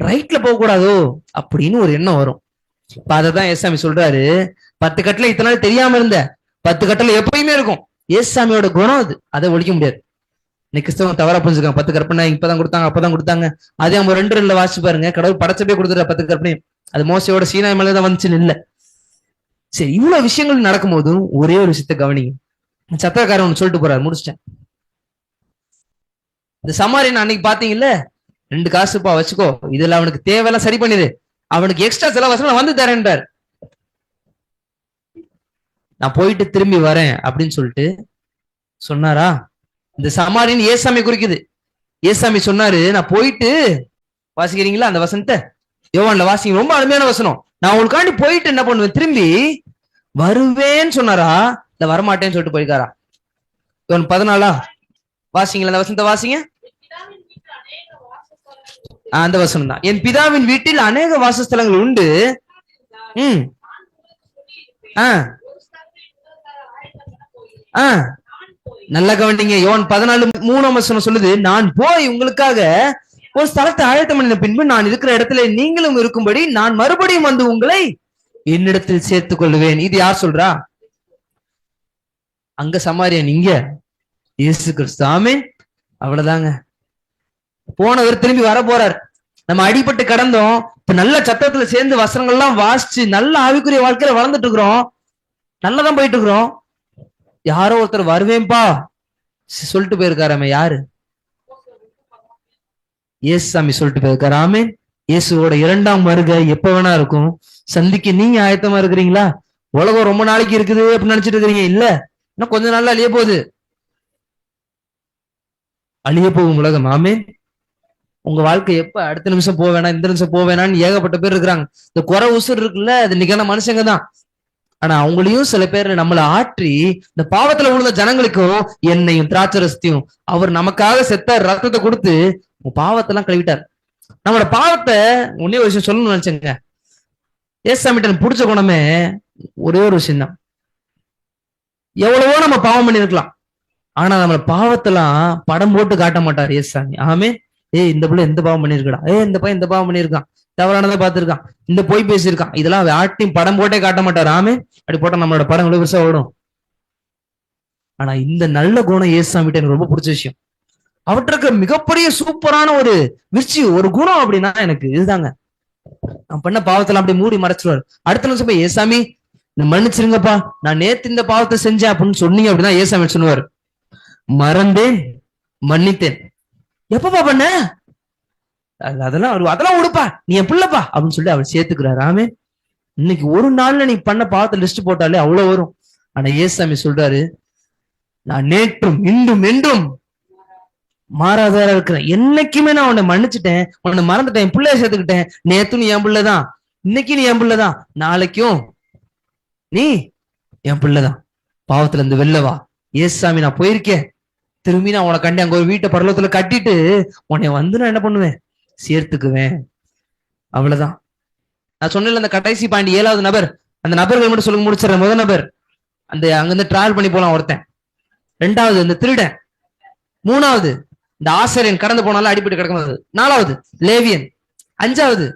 ரைட்ல போக கூடாதோ அப்படின்னு ஒரு எண்ணம் வரும். இப்ப அததான் ஏசாமி சொல்றாரு, 10 கட்டளை இத்தனை நாள் தெரியாம இருந்த 10 கட்டளை எப்பயுமே இருக்கும். ஏசாமியோட குணம் அது, அதை ஒழிக்க முடியாது. இன்னைக்கு கிறிஸ்தவங்க தவறா புரிஞ்சுக்காங்க. 10 கற்பனை இப்பதான் கொடுத்தாங்க, அப்பதான் கொடுத்தாங்க. அதே அவங்க 2 வாசிச்சு பாருங்க, கடவுள் படைச்சப்பே கொடுத்துருக்க 10 கற்பனையும். அது மோசையோட சீனாய் மேலதான் வந்துச்சுன்னு இல்ல. சரி, இவ்வளவு விஷயங்கள் நடக்கும் போதும் ஒரே ஒரு விஷயத்த கவனிங்க. சத்திரக்காரன் ஒண்ணு சொல்லிட்டு போறாரு, முடிச்சிட்டேன். இந்த சமாரியன் அன்னைக்கு பாத்தீங்கல்ல, 2 காசுப்பா வச்சுக்கோ, இதுல அவனுக்கு தேவையெல்லாம் சரி பண்ணிடு, அவனுக்கு எக்ஸ்ட்ரா செலவு வந்து தரேன்றார். நான் போயிட்டு திரும்பி வரேன் அப்படின்னு சொல்லிட்டு சொன்னாரா? இந்த சமாரியன் ஏசாமி குறிக்குது. ஏசாமி சொன்னாரு, நான் போயிட்டு, வாசிக்கிறீங்களா அந்த வசனத்தை? யோவான்ல வாசிங்க, ரொம்ப அருமையான வசனம். நான் உங்களுக்காண்டி போயிட்டு என்ன பண்ணுவேன், திரும்பி வருவேன்னு சொன்னாரா, இல்ல வரமாட்டேன்னு சொல்லிட்டு போயிருக்காரா? யோவான் 14 வாசிங்களா அந்த வசனத்தை வாசிங்க. அந்த வசனம் தான், என் பிதாவின் வீட்டில் அநேக வாசஸ்தலங்கள் உண்டு. நல்ல கவனிங்க. யோவான் 14:3 சொல்லுது, நான் போய் உங்களுக்காக ஒரு ஸ்தலத்தை ஆயத்தம் பண்ணின பின்பு நான் இருக்கிற இடத்துல நீங்களும் இருக்கும்படி நான் மறுபடியும் வந்து உங்களை என்னிடத்தில் சேர்த்துக் கொள்ளுவேன். இது யார் சொல்றா? அங்க சமாரியன், இங்க இயேசு கிறிஸ்து. ஆமென். அவ்வளவுதாங்க. போனவர் திரும்பி வர போறார். நம்ம அடிபட்டு கடந்தோம், இப்ப நல்ல சத்தத்துல சேர்ந்து வசனங்கள்லாம் வாசிச்சு நல்ல ஆவிக்குரிய வாழ்க்கையில வளர்ந்துட்டு இருக்கிறோம், நல்லதான் போயிட்டு இருக்கிறோம். யாரோ ஒருத்தர் வருவேன்பா சொல்லிட்டு போயிருக்காராமே, யாரு? இயேசுசாமி சொல்லிட்டு போயிருக்காரு. ஆமென். இயேசுவோட 2ஆம் வருகை எப்ப வேணா இருக்கும். சந்திக்க நீங்க ஆயத்தமா இருக்கிறீங்களா? உலகம் ரொம்ப நாளைக்கு இருக்குது அப்படின்னு நினைச்சிட்டு இருக்கிறீங்க? இல்ல, இன்னும் கொஞ்ச நாள்ல அழிய போகுது. அழிய போகும் உலகம். ஆமென். உங்க வாழ்க்கை எப்ப அடுத்த நிமிஷம் போவேனா, இந்த நிமிஷம் போவேனான்னு ஏகப்பட்ட பேர் இருக்கிறாங்க. இந்த குறை உசுர் இருக்குல்ல, அது இன்னைக்கான மனுஷங்க தான். ஆனா அவங்களையும் சில பேர் நம்மளை ஆற்றி, இந்த பாவத்துல விழுந்த ஜனங்களுக்கும் என்னையும் திராட்சரசத்தையும் அவர் நமக்காக செத்த ரத்தத்தை கொடுத்து பாவத்தெல்லாம் கழுவிட்டார். நம்மளோட பாவத்தை ஒன்னே ஒரு விஷயம் சொல்லணும்னு நினைச்சேங்க. ஏசாமிட்ட பிடிச்ச குணமே ஒரே ஒரு விஷயம் தான். எவ்வளவோ நம்ம பாவம் பண்ணிருக்கலாம், ஆனா நம்மள பாவத்தெல்லாம் படம் போட்டு காட்ட மாட்டார் ஏசாமி. ஆமே, இந்த பிள்ளை எந்த பாவம் பண்ணிருக்கா, இந்த பையன் இந்த பாவம் பண்ணிருக்கான், தவறானதை பார்த்திருக்கான், இந்த போய் பேசியிருக்கான், இதெல்லாம் யார்ட்டையும் படம் போட்டே காட்ட மாட்டார். ஆமே, அப்படி போட்டா நம்மளோட படம் இவ்வளவு பெருசா ஓடும். ஆனா இந்த நல்ல குணம் ஏசாமிட்ட எனக்கு ரொம்ப பிடிச்ச விஷயம். அவற்றுக்கு மிகப்பெரிய சூப்பரான ஒரு விர்ச்சி, ஒரு குணம் அப்படின்னா எனக்கு இதுதாங்க. நான் பண்ண பாவத்தெல்லாம் அப்படி மூடி மறைச்சிருவாரு. அடுத்த நிமிஷம் போய், ஏசாமி மன்னிச்சிருங்கப்பா, நான் நேத்து இந்த பாவத்தை செஞ்சேன் அப்படின்னு சொன்னீங்க அப்படின்னா ஏசாமி சொல்லுவாரு, மறந்தேன் மன்னித்தேன். எப்பப்பா பண்ண? அதெல்லாம் விடுப்பா, நீ என் பிள்ளைப்பா அப்படின்னு சொல்லி அவர் சேர்த்துக்கிறாரு. ஆமே, இன்னைக்கு ஒரு நாள்ல நீ பண்ண பாவத்தை லிஸ்ட் போட்டாலே அவ்வளவு வரும். ஆனா ஏசாமி சொல்றாரு, நான் நேற்றும் இன்றும் என்றும் மாறாதாரா இருக்கிறேன். என்னைக்குமே நான் உன்னை மன்னிச்சுட்டேன், உன்னை மறந்துட்டேன், என் பிள்ளைய சேர்த்துக்கிட்டேன். நேத்து நீ என் பிள்ளைதான், இன்னைக்கு நீ என் பிள்ளைதான், நாளைக்கும் நீ என் பிள்ளைதான். பாவத்துல இருந்து வெளிலவா ஏசாமி, நான் போயிருக்கேன், திரும்பி நான் உனக்கு கண்டி அங்க ஒரு வீட்டை பரலோகத்துல கட்டிட்டு உன்னை வந்து நான் என்ன பண்ணுவேன், சேர்த்துக்குவேன். அவ்வளவுதான். நான் சொன்னேன் அந்த கடைசி பாயிண்ட், 7வது நபர். அந்த நபர்கள் மட்டும் சொல்லுங்க, முடிச்சிடறேன். முதல் நபர் அந்த அங்கிருந்து டிராவல் பண்ணி போலாம் ஒருத்தன். 2வது இந்த திருடன். 3வது இந்த ஆசிரியன் கடந்து போனாலும் அடிப்பட்டு கிடக்கும். 4வது லேவியன். 5வது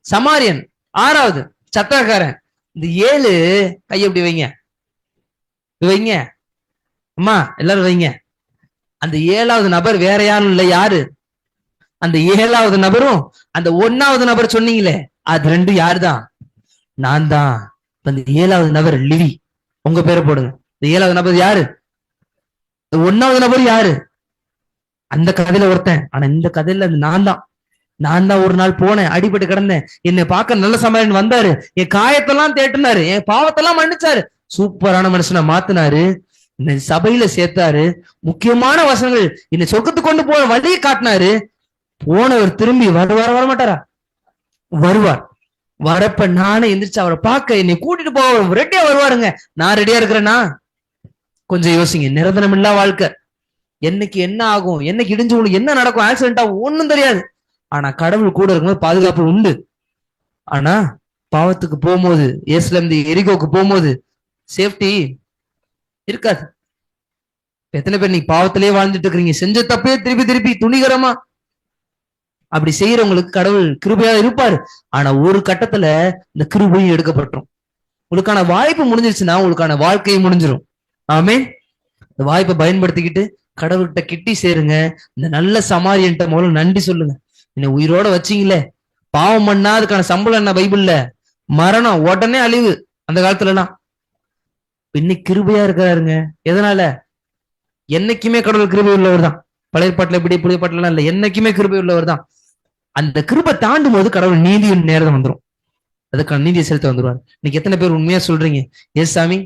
சமாரியன். 6வது சத்திரக்காரன். இந்த 7 கையை எப்படி வைங்க, வைங்க அம்மா, எல்லாரும் வைங்க. அந்த 7வது நபர் வேற யாரும் இல்லை. யாரு அந்த 7வது நபரும்? அந்த 1வது நபர் சொன்னீங்களே, அது 2 யாருதான்? நான் தான். அந்த 7வது நபர் லிவி. உங்க பேரை போடுங்க. இந்த 7வது நபர் யாரு? 1வது நபர் யாரு? அந்த கதையில ஒருத்தன். ஆனா இந்த கதையில நான் தான் ஒரு நாள் போனேன், அடிபட்டு கிடந்தேன், என்னை பார்க்க நல்ல சமாரியன் வந்தாரு, என் காயத்தெல்லாம் தேட்டினாரு, என் பாவத்தெல்லாம் மன்னிச்சாரு, சூப்பரான மனுஷனை மாத்தினாரு, என்னை சபையில சேர்த்தாரு, முக்கியமான வசனங்கள் என்னை சொர்க்கத்துக்கு கொண்டு போன வழியை காட்டினாரு. போனவர் திரும்பி வர மாட்டாரா? வருவார். வரப்ப நானே எந்திரிச்சு அவரை பார்க்க என்னை கூட்டிட்டு போக ரெடியா வருவாருங்க. நான் ரெடியா இருக்கிறேன்னா கொஞ்சம் யோசிங்க. நிரந்தரம் இல்லா வாழ்க்கை. என்னைக்கு என்ன ஆகும், என்னைக்கு இடிஞ்சு உங்களுக்கு என்ன நடக்கும், ஆக்சிடென்ட் ஆகும், ஒண்ணும் தெரியாது. ஆனா கடவுள் கூட இருக்கும்போது பாதுகாப்பு உண்டு. ஆனா பாவத்துக்கு போகும்போது, ஏசுல இருந்து எரிகோக்கு போகும்போது சேஃப்டி இருக்காது. எத்தனை பேர் நீங்க பாவத்திலேயே வாழ்ந்துட்டு இருக்கிறீங்க, செஞ்ச தப்பே திருப்பி துணிகரமா அப்படி செய்யறவங்களுக்கு கடவுள் கிருபையா இருப்பாரு. ஆனா ஒரு கட்டத்துல இந்த கிருபையும் எடுக்கப்பட்டுரும். உங்களுக்கான வாய்ப்பு முடிஞ்சிருச்சுன்னா உங்களுக்கான வாழ்க்கையும் முடிஞ்சிடும். ஆமே, இந்த வாய்ப்பை பயன்படுத்திக்கிட்டு கடவுள்கிட்ட கிட்டி சேருங்க. இந்த நல்ல சமாரியன்ட்ட முதல்ல நன்றி சொல்லுங்க. என்னை உயிரோட வச்சீங்களே. பாவம் பண்ணா அதுக்கான சம்பளம் என்ன? பைபிள்ல மரணம், உடனே அழிவு. அந்த காலத்துல எல்லாம் இன்னைக்கு கிருபையா இருக்கிறாருங்க. எதனால? என்னைக்குமே கடவுள் கிருபை உள்ளவர் தான். பழைய பாட்டுல எப்படி புதிய பாட்டுல இல்ல, என்னைக்குமே கிருபை உள்ளவர் தான். அந்த கிருபை தாண்டும் போது கடவுள் நீதியின் நேரம் வந்துடும். அதுக்கான நீதியை செலுத்த வந்துருவார். இன்னைக்கு எத்தனை பேர் உண்மையா சொல்றீங்க, ஏ சாமி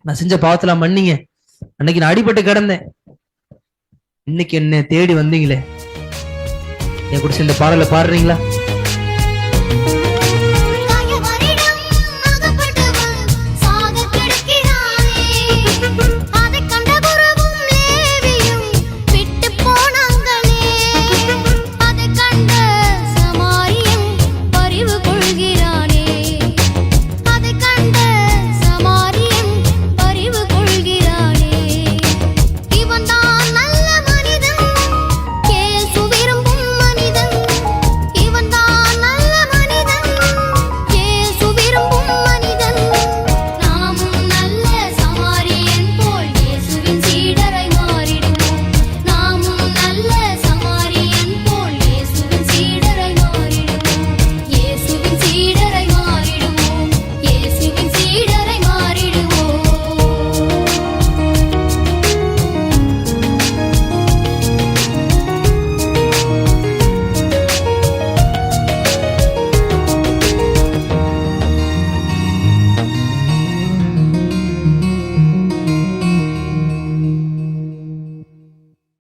நான் செஞ்ச பாவத்தெல்லாம் மன்னிங்க, அன்னைக்கு நான் அடிபட்டு கிடந்தேன், இன்னைக்கு என்ன தேடி வந்தீங்களே, என் கூட சேர்ந்த பாடலை பாடுறீங்களா?